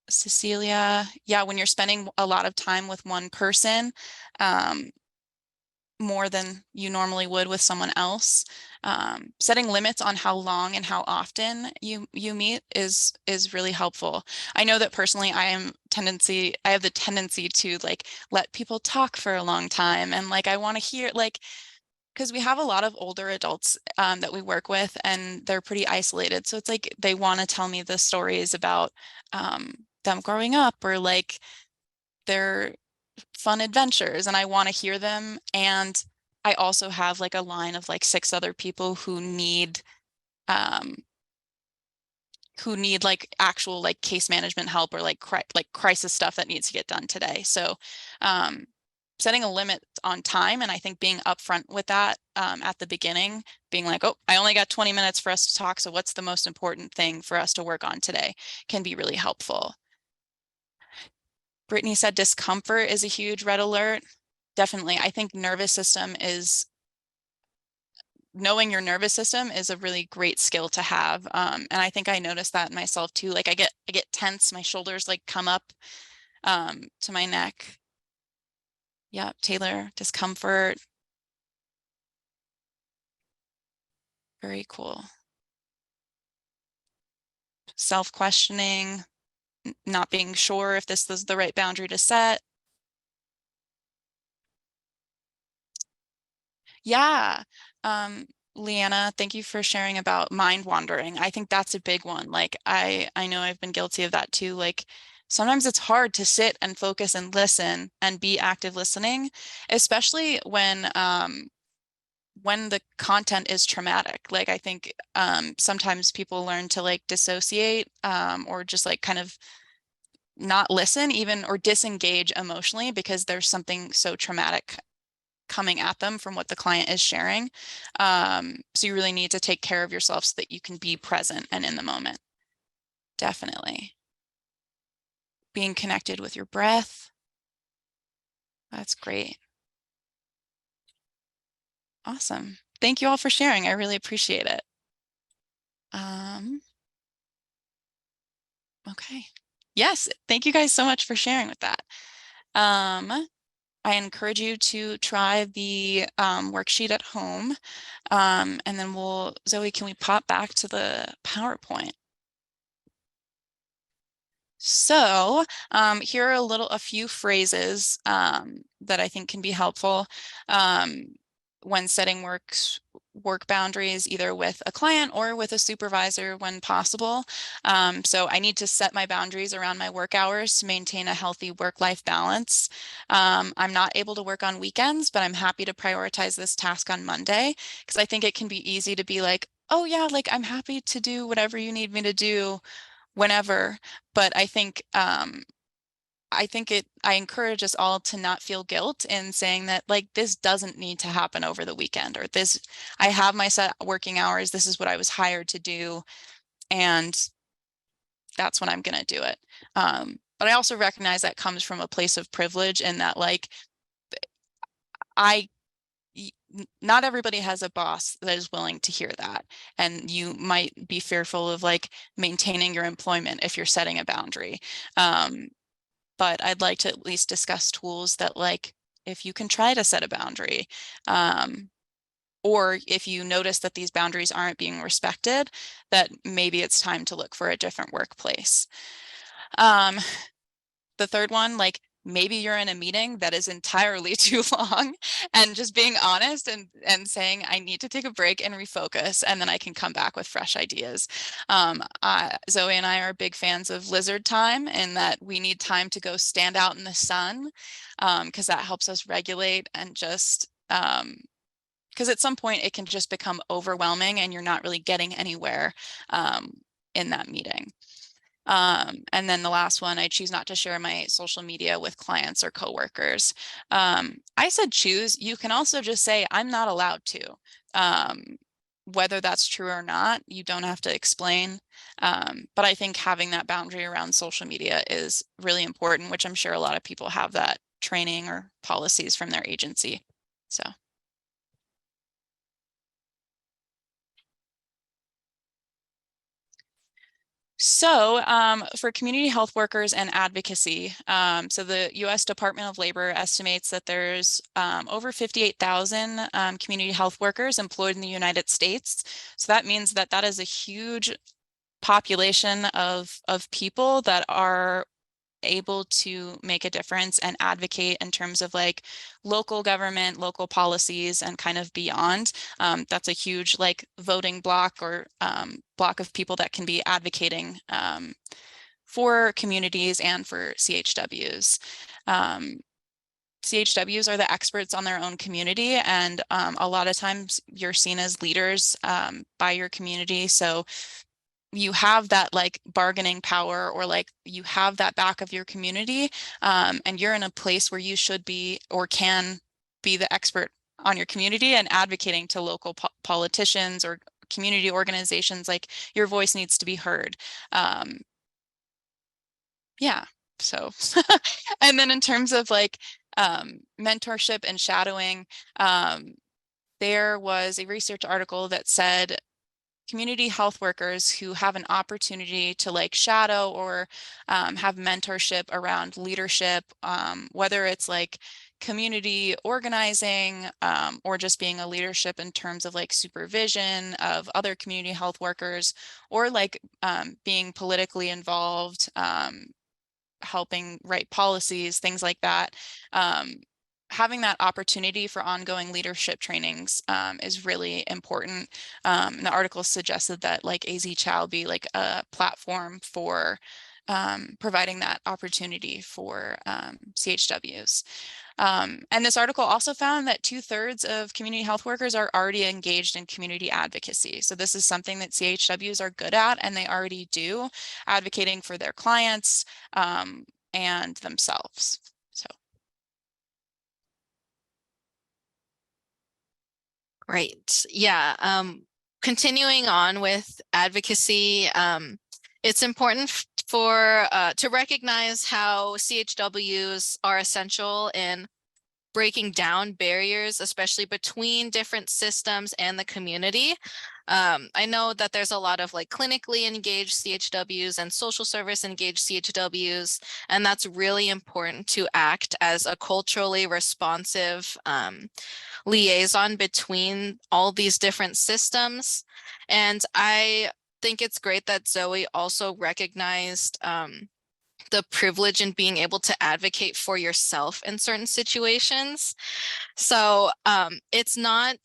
Cecilia, yeah, when you're spending a lot of time with one person, more than you normally would with someone else, setting limits on how long and how often you meet is really helpful. I know that personally I have the tendency to like let people talk for a long time and like I want to hear like, because we have a lot of older adults that we work with and they're pretty isolated. So it's like they want to tell me the stories about them growing up or like their fun adventures, and I want to hear them. And I also have like a line of like 6 other people who need like actual like case management help or like crisis stuff that needs to get done today. So setting a limit on time, and I think being upfront with that at the beginning, being like, oh, I only got 20 minutes for us to talk, so what's the most important thing for us to work on today, can be really helpful. Brittany said discomfort is a huge red alert. Definitely. I think knowing your nervous system is a really great skill to have. And I think I noticed that in myself too. Like I get tense, my shoulders like come up to my neck. Yeah, Taylor, discomfort. Very cool. Self-questioning, not being sure if this was the right boundary to set. Yeah. Leanna, thank you for sharing about mind wandering. I think that's a big one. Like I know I've been guilty of that too. Like sometimes it's hard to sit and focus and listen and be active listening, especially when the content is traumatic. Like I think sometimes people learn to like dissociate or just like kind of not listen even or disengage emotionally because there's something so traumatic coming at them from what the client is sharing. So you really need to take care of yourself so that you can be present and in the moment. Definitely. Being connected with your breath. That's great. Awesome. Thank you all for sharing. I really appreciate it. Okay. Yes, thank you guys so much for sharing with that. I encourage you to try the worksheet at home. And then Zoe, can we pop back to the PowerPoint? So here are a few phrases that I think can be helpful when setting work boundaries, either with a client or with a supervisor when possible. So I need to set my boundaries around my work hours to maintain a healthy work-life balance. I'm not able to work on weekends, but I'm happy to prioritize this task on Monday because I think it can be easy to be like, oh yeah, like I'm happy to do whatever you need me to do whenever. But I encourage us all to not feel guilt in saying that like this doesn't need to happen over the weekend, or I have my set working hours, this is what I was hired to do, and that's when I'm going to do it. But I also recognize that comes from a place of privilege, and that like not everybody has a boss that is willing to hear that, and you might be fearful of like maintaining your employment if you're setting a boundary. But I'd like to at least discuss tools that like if you can try to set a boundary, or if you notice that these boundaries aren't being respected, that maybe it's time to look for a different workplace. The third one, like maybe you're in a meeting that is entirely too long, and just being honest and saying, I need to take a break and refocus, and then I can come back with fresh ideas. Zoe and I are big fans of lizard time, and that we need time to go stand out in the sun, because that helps us regulate and just because at some point it can just become overwhelming and you're not really getting anywhere in that meeting. And then the last one, I choose not to share my social media with clients or coworkers. I said choose. You can also just say, I'm not allowed to. Whether that's true or not, you don't have to explain. But I think having that boundary around social media is really important, which I'm sure a lot of people have that training or policies from their agency. So. So for community health workers and advocacy, so the US Department of Labor estimates that there's over 58,000 community health workers employed in the United States. So that means that that is a huge population of people that are able to make a difference and advocate in terms of like local government, local policies, and kind of beyond. That's a huge like voting block or block of people that can be advocating for communities and for CHWs. CHWs are the experts on their own community, and a lot of times you're seen as leaders by your community. So you have that like bargaining power, or like you have that back of your community, and you're in a place where you should be or can be the expert on your community and advocating to local politicians or community organizations. Like your voice needs to be heard. Yeah, so and then in terms of like mentorship and shadowing, there was a research article that said community health workers who have an opportunity to like shadow or have mentorship around leadership, whether it's like community organizing or just being a leadership in terms of like supervision of other community health workers, or like being politically involved, helping write policies, things like that. having that opportunity for ongoing leadership trainings is really important. The article suggested that like AZ Chow be like a platform for providing that opportunity for CHWs. And this article also found that 2/3 of community health workers are already engaged in community advocacy. So this is something that CHWs are good at, and they already do, advocating for their clients and themselves. So. Great. Yeah. Continuing on with advocacy, it's important for to recognize how CHWs are essential in breaking down barriers, especially between different systems and the community. I know that there's a lot of like clinically engaged CHWs and social service engaged CHWs, and that's really important to act as a culturally responsive liaison between all these different systems. And I think it's great that Zoe also recognized the privilege in being able to advocate for yourself in certain situations. So it's not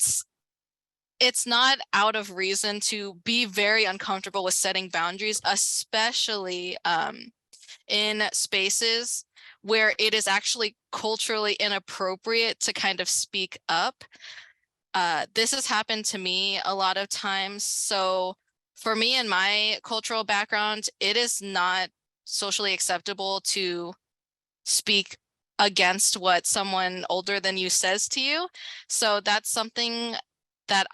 out of reason to be very uncomfortable with setting boundaries, especially in spaces where it is actually culturally inappropriate to kind of speak up. This has happened to me a lot of times. So for me and my cultural background, it is not socially acceptable to speak against what someone older than you says to you. So that's something that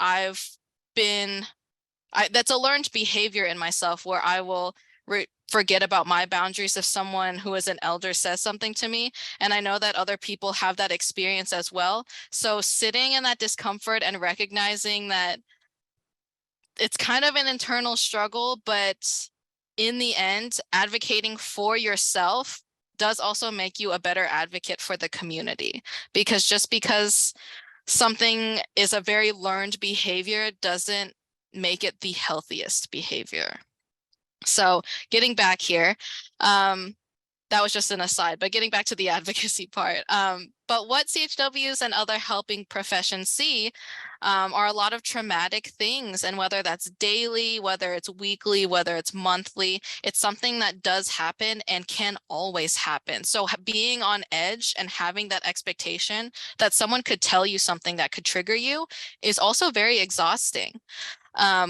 that's a learned behavior in myself, where I will forget about my boundaries if someone who is an elder says something to me. And I know that other people have that experience as well. So sitting in that discomfort and recognizing that it's kind of an internal struggle, but in the end, advocating for yourself does also make you a better advocate for the community. Because just because something is a very learned behavior doesn't make it the healthiest behavior. So getting back here, that was just an aside, but getting back to the advocacy part. But what CHWs and other helping professions see are a lot of traumatic things. And whether that's daily, whether it's weekly, whether it's monthly, it's something that does happen and can always happen. So being on edge and having that expectation that someone could tell you something that could trigger you is also very exhausting.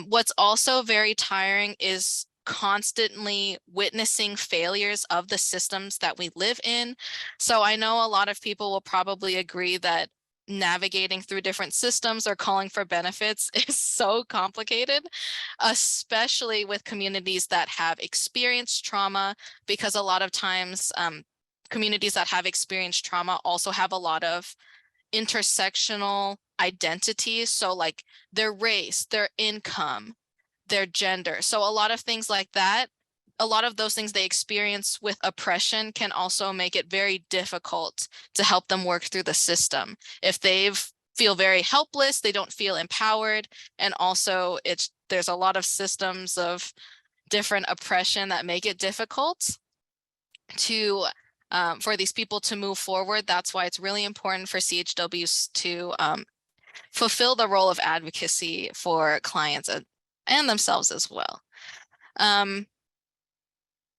What's also very tiring is constantly witnessing failures of the systems that we live in. So I know a lot of people will probably agree that navigating through different systems or calling for benefits is so complicated, especially with communities that have experienced trauma, because a lot of times communities that have experienced trauma also have a lot of intersectional identities. So like their race, their income, their gender. So a lot of things like that, a lot of those things they experience with oppression can also make it very difficult to help them work through the system. If they feel very helpless, they don't feel empowered. And also there's a lot of systems of different oppression that make it difficult to for these people to move forward. That's why it's really important for CHWs to fulfill the role of advocacy for clients and themselves as well.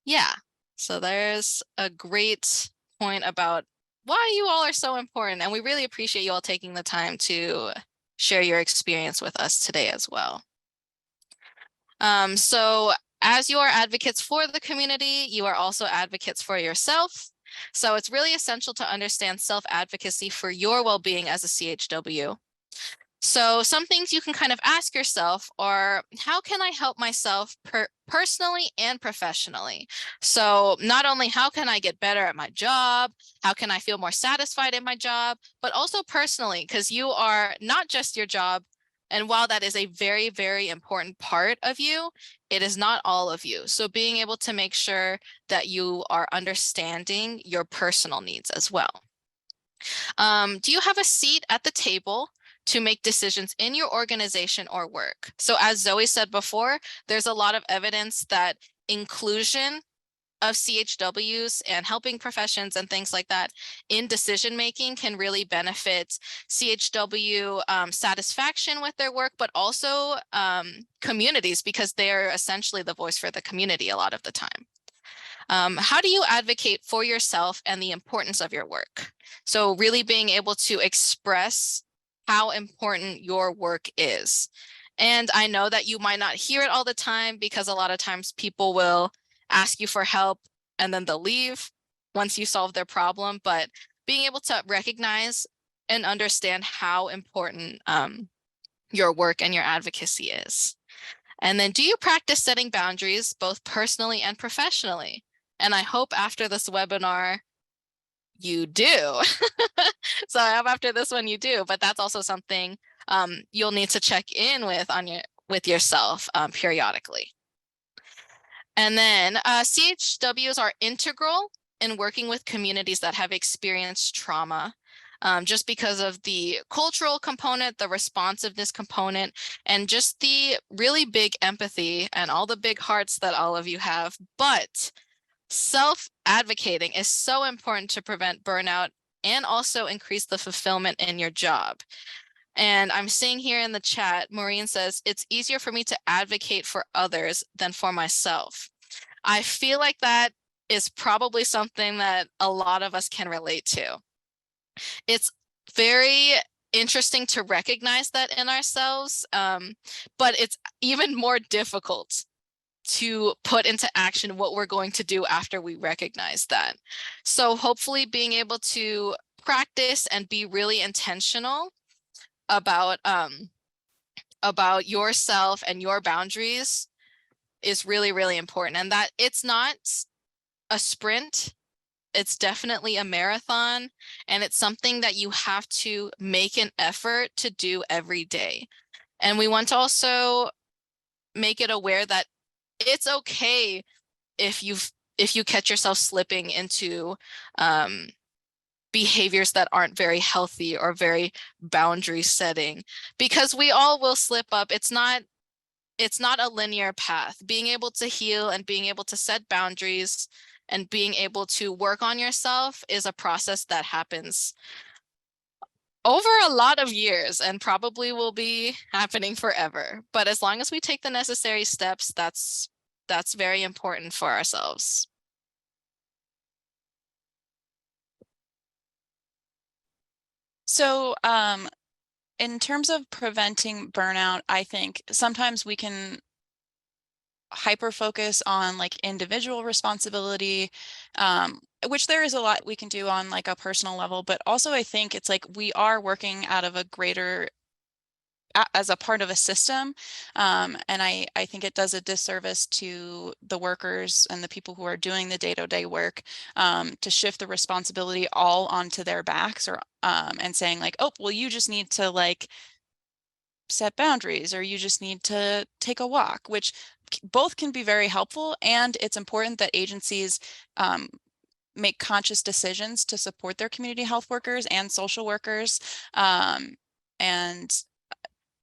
Yeah, so there's a great point about why you all are so important. And we really appreciate you all taking the time to share your experience with us today as well. So as you are advocates for the community, you are also advocates for yourself. So it's really essential to understand self-advocacy for your well-being as a CHW. So some things you can kind of ask yourself are, how can I help myself personally and professionally? So not only how can I get better at my job, how can I feel more satisfied in my job, but also personally, because you are not just your job. And while that is a very, very important part of you, it is not all of you. So being able to make sure that you are understanding your personal needs as well. Do you have a seat at the table to make decisions in your organization or work? So as Zoe said before, there's a lot of evidence that inclusion of CHWs and helping professions and things like that in decision making can really benefit CHW satisfaction with their work, but also communities, because they're essentially the voice for the community a lot of the time. How do you advocate for yourself and the importance of your work? So really being able to express how important your work is. And I know that you might not hear it all the time, because a lot of times people will ask you for help and then they'll leave once you solve their problem. But being able to recognize and understand how important your work and your advocacy is. And then, do you practice setting boundaries both personally and professionally? And I hope after this webinar, you do. So I hope after this one you do, but that's also something you'll need to check in with yourself periodically. And then CHWs are integral in working with communities that have experienced trauma, just because of the cultural component, the responsiveness component, and just the really big empathy and all the big hearts that all of you have. But self-advocating is so important to prevent burnout and also increase the fulfillment in your job. And I'm seeing here in the chat, Maureen says, it's easier for me to advocate for others than for myself. I feel like that is probably something that a lot of us can relate to. It's very interesting to recognize that in ourselves, but it's even more difficult to put into action what we're going to do after we recognize that. So hopefully being able to practice and be really intentional about yourself and your boundaries is really, really important. And that it's not a sprint, it's definitely a marathon, and it's something that you have to make an effort to do every day. And we want to also make it aware that it's okay if you catch yourself slipping into behaviors that aren't very healthy or very boundary setting, because we all will slip up. It's not a linear path. Being able to heal and being able to set boundaries and being able to work on yourself is a process that happens over a lot of years and probably will be happening forever. But as long as we take the necessary steps, that's very important for ourselves. So in terms of preventing burnout, I think sometimes we can hyper focus on like individual responsibility, which there is a lot we can do on like a personal level, but also I think it's like we are working out of a greater as a part of a system. And I think it does a disservice to the workers and the people who are doing the day-to-day work to shift the responsibility all onto their backs, or and saying like, oh, well, you just need to like set boundaries, or you just need to take a walk, which both can be very helpful. And it's important that agencies make conscious decisions to support their community health workers and social workers, and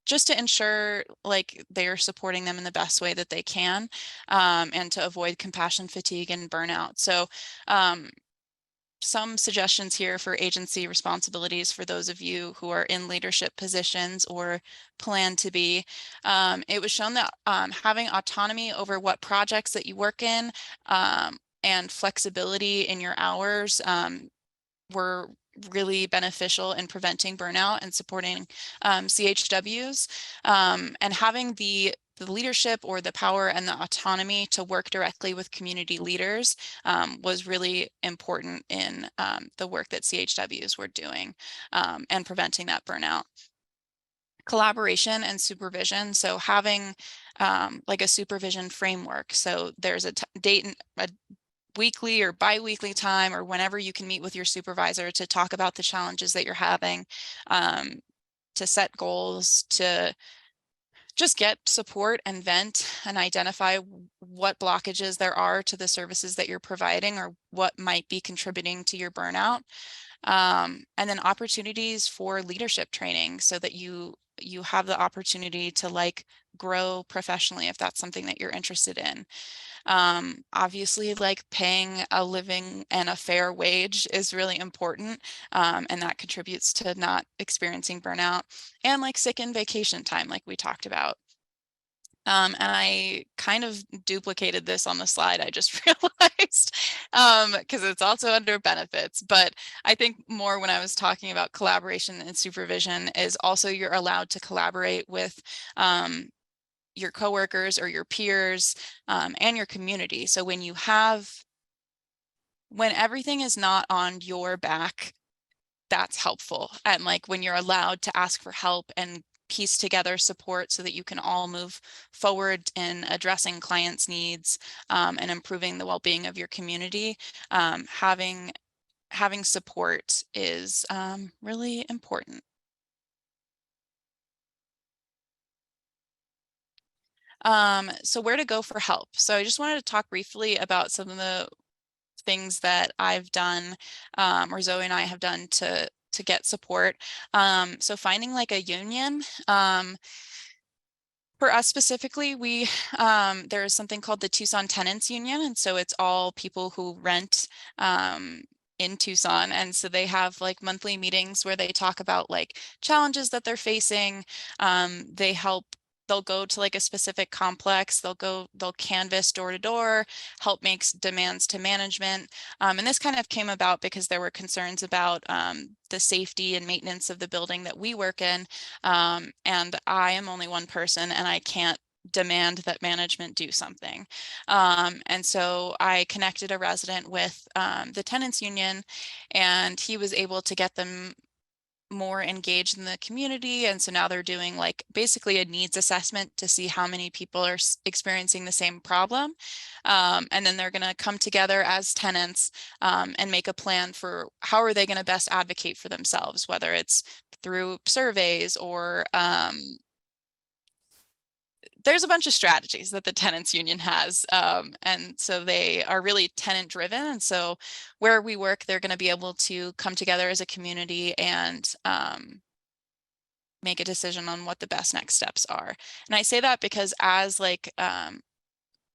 just to ensure like they're supporting them in the best way that they can, and to avoid compassion fatigue and burnout. So some suggestions here for agency responsibilities for those of you who are in leadership positions or plan to be. It was shown that having autonomy over what projects that you work in, and flexibility in your hours were really beneficial in preventing burnout and supporting CHWs, and having the leadership or the power and the autonomy to work directly with community leaders was really important in the work that CHWs were doing, and preventing that burnout. Collaboration and supervision. So having like a supervision framework. So there's a date, a weekly or bi-weekly time, or whenever you can meet with your supervisor to talk about the challenges that you're having, to set goals, to just get support and vent and identify what blockages there are to the services that you're providing or what might be contributing to your burnout. And then opportunities for leadership training so that you have the opportunity to like grow professionally if that's something that you're interested in. Obviously, like paying a living and a fair wage is really important, and that contributes to not experiencing burnout, and like sick and vacation time, like we talked about. And I kind of duplicated this on the slide, I just realized, because it's also under benefits. But I think more when I was talking about collaboration and supervision is also you're allowed to collaborate with your coworkers or your peers and your community. So when everything is not on your back, that's helpful. And like when you're allowed to ask for help and piece together support so that you can all move forward in addressing clients' needs and improving the well-being of your community, having support is really important. So where to go for help? So I just wanted to talk briefly about some of the things that I've done, or Zoe and I have done to get support. So finding like a union. For us specifically, we there is something called the Tucson Tenants Union, and so it's all people who rent in Tucson, and so they have like monthly meetings where they talk about like challenges that they're facing. They help. They'll go to like a specific complex. They'll canvass door to door, help make demands to management. And this kind of came about because there were concerns about the safety and maintenance of the building that we work in. And I am only one person and I can't demand that management do something. And so I connected a resident with the tenants union, and he was able to get them more engaged in the community. And so now they're doing like basically a needs assessment to see how many people are experiencing the same problem. And then they're going to come together as tenants and make a plan for how are they going to best advocate for themselves, whether it's through surveys or there's a bunch of strategies that the tenants union has. And so they are really tenant driven. And so where we work, they're going to be able to come together as a community and make a decision on what the best next steps are. And I say that because as like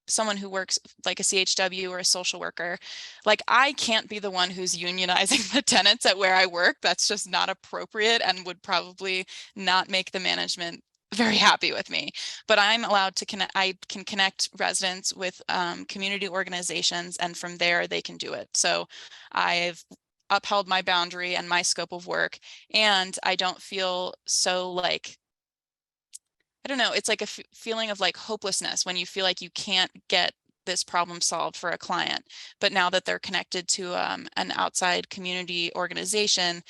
someone who works like a CHW or a social worker, like I can't be the one who's unionizing the tenants at where I work. That's just not appropriate and would probably not make the management very happy with me. But I'm allowed to connect. I can connect residents with community organizations, and from there they can do it. So I've upheld my boundary and my scope of work, and I don't feel so like, I don't know, it's like a feeling of like hopelessness when you feel like you can't get this problem solved for a client. But now that they're connected to an outside community organization,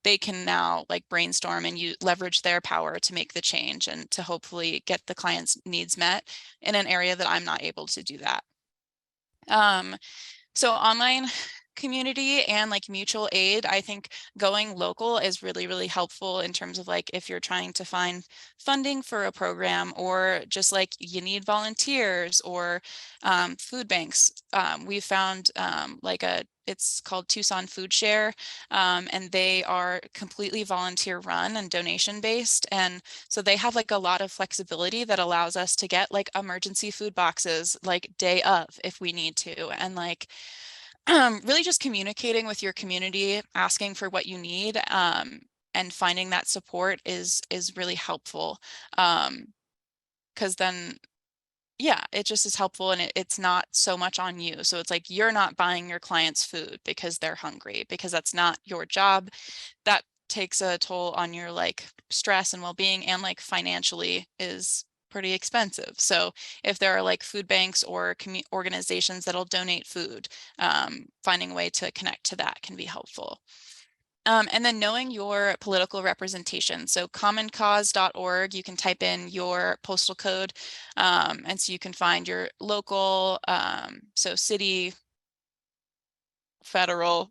they can now like brainstorm and leverage their power to make the change and to hopefully get the client's needs met in an area that I'm not able to do that. So online community and like mutual aid, I think going local is really, really helpful in terms of like if you're trying to find funding for a program, or just like you need volunteers or food banks. We found it's called Tucson Food Share, and they are completely volunteer run and donation based. And so they have like a lot of flexibility that allows us to get like emergency food boxes like day of if we need to. And like really just communicating with your community, asking for what you need, and finding that support is really helpful. Because then, yeah, it just is helpful, and it's not so much on you. So it's like you're not buying your clients food because they're hungry, because that's not your job. That takes a toll on your like stress and well-being, and like financially is pretty expensive. So if there are like food banks or organizations that'll donate food, finding a way to connect to that can be helpful. And then knowing your political representation. So commoncause.org, you can type in your postal code, and so you can find your local, so city, federal,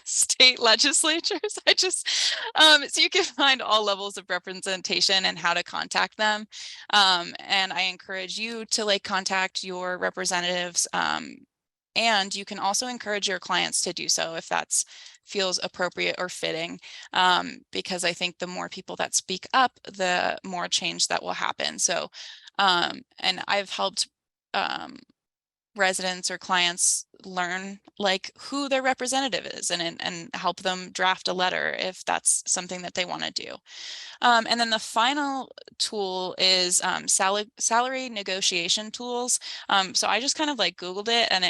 state legislatures. So you can find all levels of representation and how to contact them. And I encourage you to like contact your representatives. And you can also encourage your clients to do so if that's feels appropriate or fitting, because I think the more people that speak up, the more change that will happen. So, and I've helped residents or clients learn like who their representative is, and help them draft a letter if that's something that they want to do. And then the final tool is salary negotiation tools. So I just kind of like Googled it, and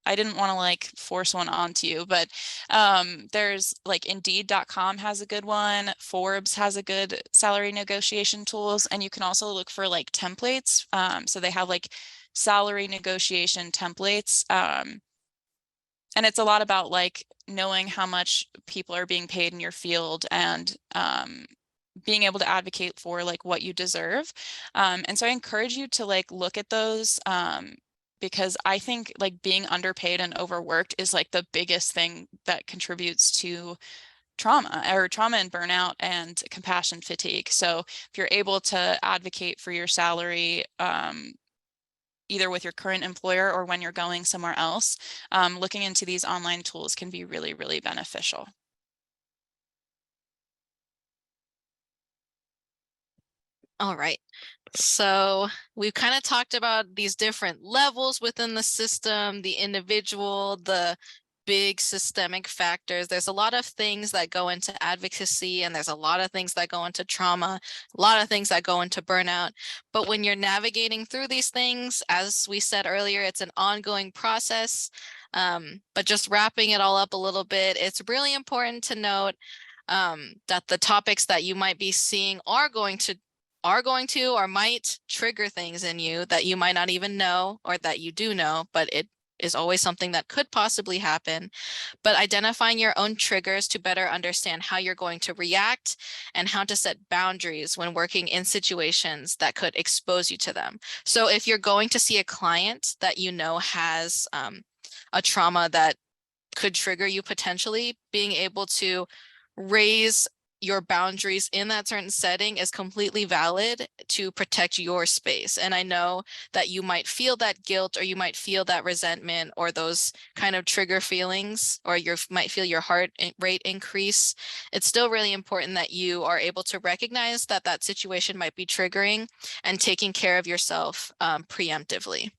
I didn't want to like force one onto you, but there's like Indeed.com has a good one. Forbes has a good salary negotiation tools, and you can also look for like templates. So they have like salary negotiation templates. And it's a lot about like knowing how much people are being paid in your field, and being able to advocate for like what you deserve. And so I encourage you to like look at those, because I think like being underpaid and overworked is like the biggest thing that contributes to trauma and burnout and compassion fatigue. So if you're able to advocate for your salary, either with your current employer or when you're going somewhere else, looking into these online tools can be really, really beneficial. All right. So we've kind of talked about these different levels within the system, the individual, the big systemic factors. There's a lot of things that go into advocacy, and there's a lot of things that go into trauma, a lot of things that go into burnout. But when you're navigating through these things, as we said earlier, it's an ongoing process. But just wrapping it all up a little bit, it's really important to note that the topics that you might be seeing are going to or might trigger things in you that you might not even know, or that you do know, but it is always something that could possibly happen. But identifying your own triggers to better understand how you're going to react and how to set boundaries when working in situations that could expose you to them. So if you're going to see a client that you know has a trauma that could trigger you potentially, being able to raise your boundaries in that certain setting is completely valid to protect your space. And I know that you might feel that guilt, or you might feel that resentment, or those kind of trigger feelings, or you might feel your heart rate increase. It's still really important that you are able to recognize that that situation might be triggering, and taking care of yourself preemptively.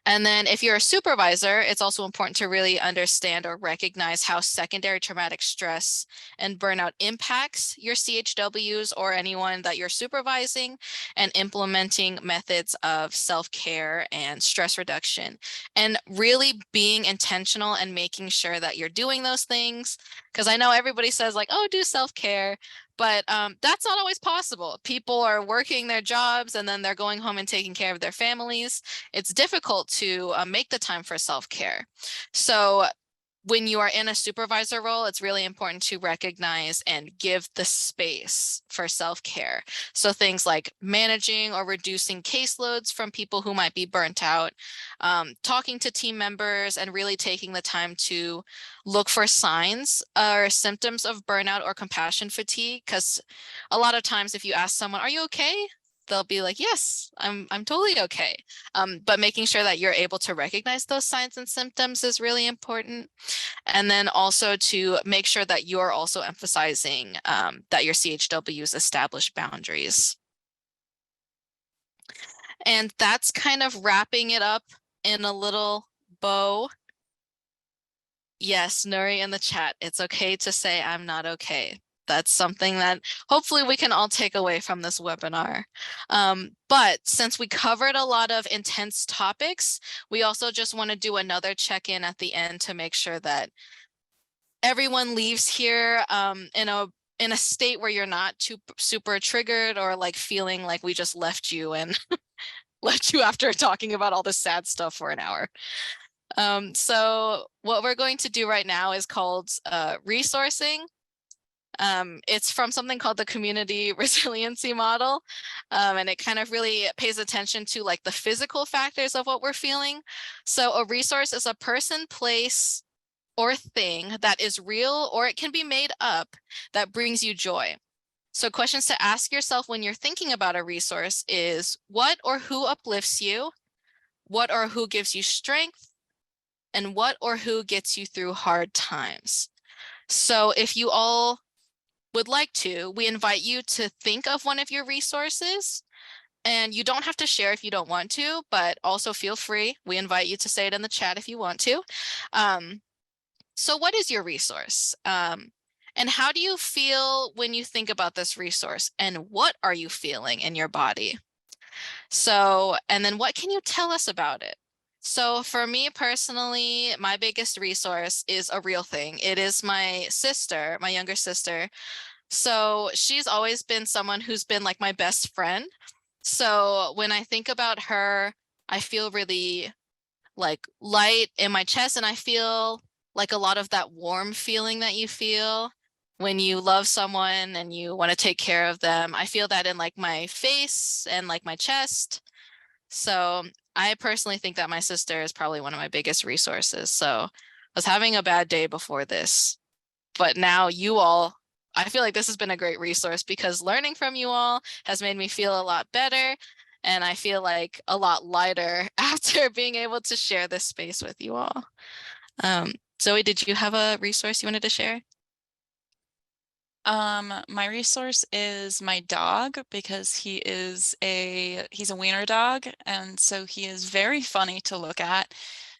And then if you're a supervisor, it's also important to really understand or recognize how secondary traumatic stress and burnout impacts your CHWs or anyone that you're supervising, and implementing methods of self-care and stress reduction, and really being intentional and making sure that you're doing those things. Because I know everybody says like, oh, do self-care, but that's not always possible. People are working their jobs, and then they're going home and taking care of their families. It's difficult to make the time for self-care. So when you are in a supervisor role, it's really important to recognize and give the space for self-care. So things like managing or reducing caseloads from people who might be burnt out, talking to team members, and really taking the time to look for signs or symptoms of burnout or compassion fatigue. Because a lot of times if you ask someone, are you okay? They'll be like, yes, I'm totally okay. But making sure that you're able to recognize those signs and symptoms is really important. And then also to make sure that you're also emphasizing that your CHWs establish boundaries. And that's kind of wrapping it up in a little bow. Yes, Nuri in the chat, it's okay to say I'm not okay. That's something that hopefully we can all take away from this webinar. But since we covered a lot of intense topics, we also just want to do another check-in at the end to make sure that everyone leaves here in a state where you're not too super triggered, or like feeling like we just left you and left you after talking about all the sad stuff for an hour. So what we're going to do right now is called resourcing. It's from something called the community resiliency model. And it kind of really pays attention to like the physical factors of what we're feeling. So a resource is a person, place, or thing that is real, or it can be made up, that brings you joy. So questions to ask yourself when you're thinking about a resource is, what or who uplifts you? What or who gives you strength? and what or who gets you through hard times. So if you all would like to, we invite you to think of one of your resources. And you don't have to share if you don't want to, but also feel free. We invite you to say it in the chat if you want to. So what is your resource? And how do you feel when you think about this resource? And what are you feeling in your body? So, and then what can you tell us about it? So for me personally, my biggest resource is a real thing. It is my sister, my younger sister. So she's always been someone who's been like my best friend. So when I think about her, I feel really like light in my chest, and I feel like a lot of that warm feeling that you feel when you love someone and you want to take care of them. I feel that in like my face and like my chest. So I personally think that my sister is probably one of my biggest resources. So I was having a bad day before this, but now you all, I feel like this has been a great resource because learning from you all has made me feel a lot better. And I feel like a lot lighter after being able to share this space with you all. Zoe, did you have a resource you wanted to share? My resource is my dog because he's a wiener dog, and so he is very funny to look at.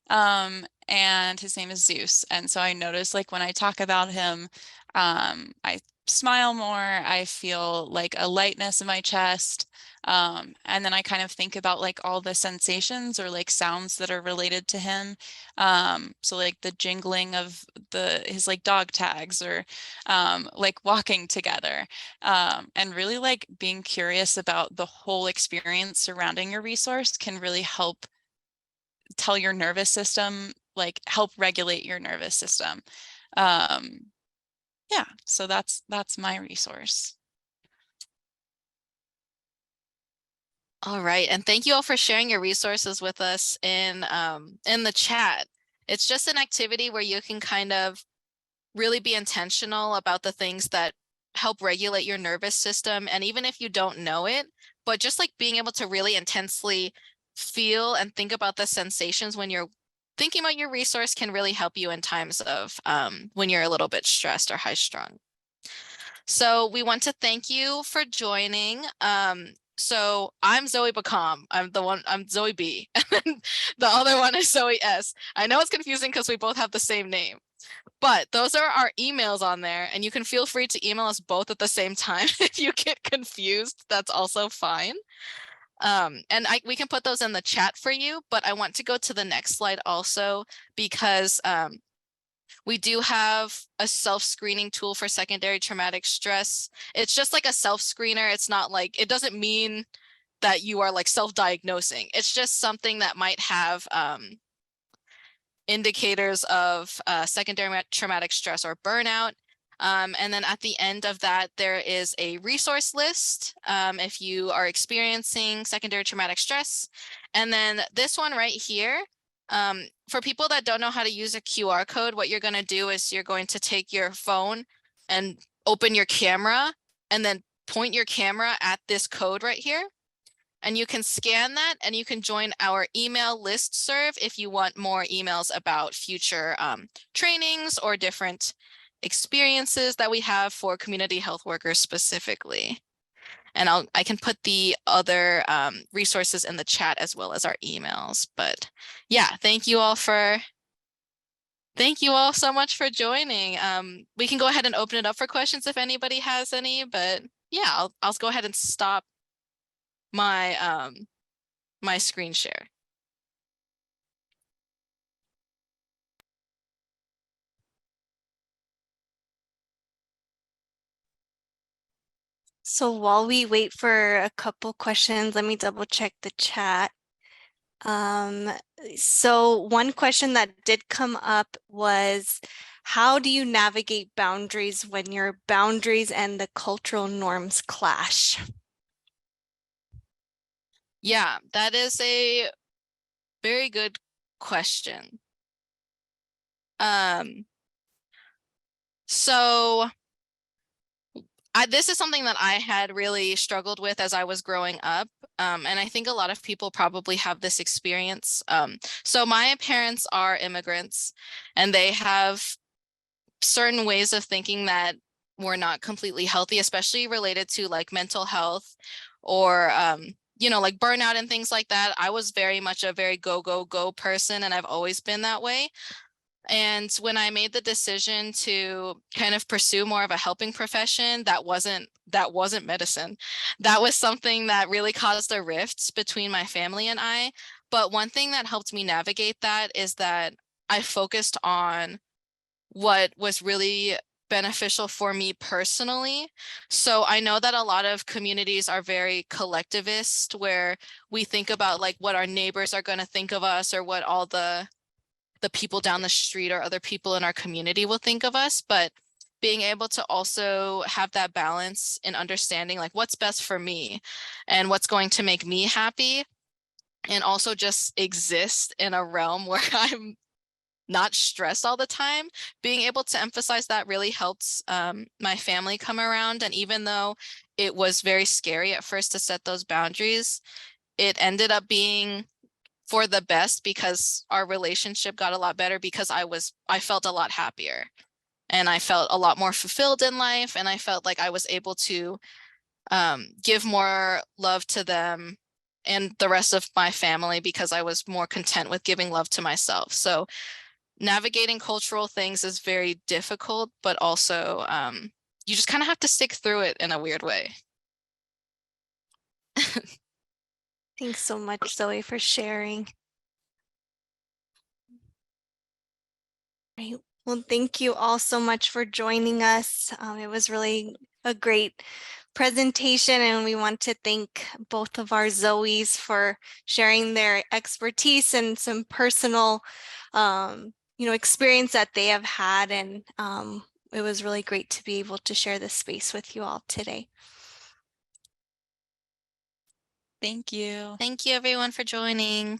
And his name is Zeus. And so I notice like when I talk about him, I smile more, I feel like a lightness in my chest. And then I kind of think about like all the sensations or like sounds that are related to him. So like the jingling of his like dog tags or like walking together. And really like being curious about the whole experience surrounding your resource can really help tell your nervous system, like help regulate your nervous system. Yeah, so that's my resource. All right, and thank you all for sharing your resources with us in the chat. It's just an activity where you can kind of really be intentional about the things that help regulate your nervous system. And even if you don't know it, but just like being able to really intensely feel and think about the sensations when you're thinking about your resource can really help you in times of when you're a little bit stressed or high strung. So we want to thank you for joining. So I'm Zoe Baccam. I'm Zoe B. And the other one is Zoe S. I know it's confusing because we both have the same name. But those are our emails on there, and you can feel free to email us both at the same time if you get confused. That's also fine. And we can put those in the chat for you, but I want to go to the next slide also because we do have a self-screening tool for secondary traumatic stress. It's just like a self-screener. It's not like, it doesn't mean that you are like self-diagnosing. It's just something that might have indicators of secondary traumatic stress or burnout. And then at the end of that, there is a resource list if you are experiencing secondary traumatic stress. And then this one right here, for people that don't know how to use a QR code, what you're going to do is you're going to take your phone and open your camera and then point your camera at this code right here. And you can scan that and you can join our email listserv if you want more emails about future trainings or different experiences that we have for community health workers specifically. And I can put the other resources in the chat as well as our emails. But yeah, thank you all so much for joining. We can go ahead and open it up for questions if anybody has any, but yeah, I'll go ahead and stop my my screen share. So while we wait for a couple questions, let me double check the chat. So one question that did come up was, how do you navigate boundaries when your boundaries and the cultural norms clash? Yeah, that is a very good question. So this is something that I had really struggled with as I was growing up. And I think a lot of people probably have this experience. So my parents are immigrants and they have certain ways of thinking that were not completely healthy, especially related to like mental health or, like burnout and things like that. I was very much a very go, go, go person, and I've always been that way. And when I made the decision to kind of pursue more of a helping profession, that wasn't medicine. That was something that really caused a rift between my family and I. But one thing that helped me navigate that is that I focused on what was really beneficial for me personally. So I know that a lot of communities are very collectivist, where we think about like what our neighbors are going to think of us, or what all the people down the street or other people in our community will think of us. But being able to also have that balance in understanding like what's best for me and what's going to make me happy, and also just exist in a realm where I'm not stressed all the time. Being able to emphasize that really helps my family come around. And even though it was very scary at first to set those boundaries, it ended up being for the best, because our relationship got a lot better, because I felt a lot happier and I felt a lot more fulfilled in life, and I felt like I was able to give more love to them and the rest of my family, because I was more content with giving love to myself. So navigating cultural things is very difficult, but also you just kind of have to stick through it in a weird way. Thanks so much, Zoe, for sharing. Right. Well, thank you all so much for joining us. It was really a great presentation, and we want to thank both of our Zoes for sharing their expertise and some personal, experience that they have had. And it was really great to be able to share this space with you all today. Thank you. Thank you everyone for joining.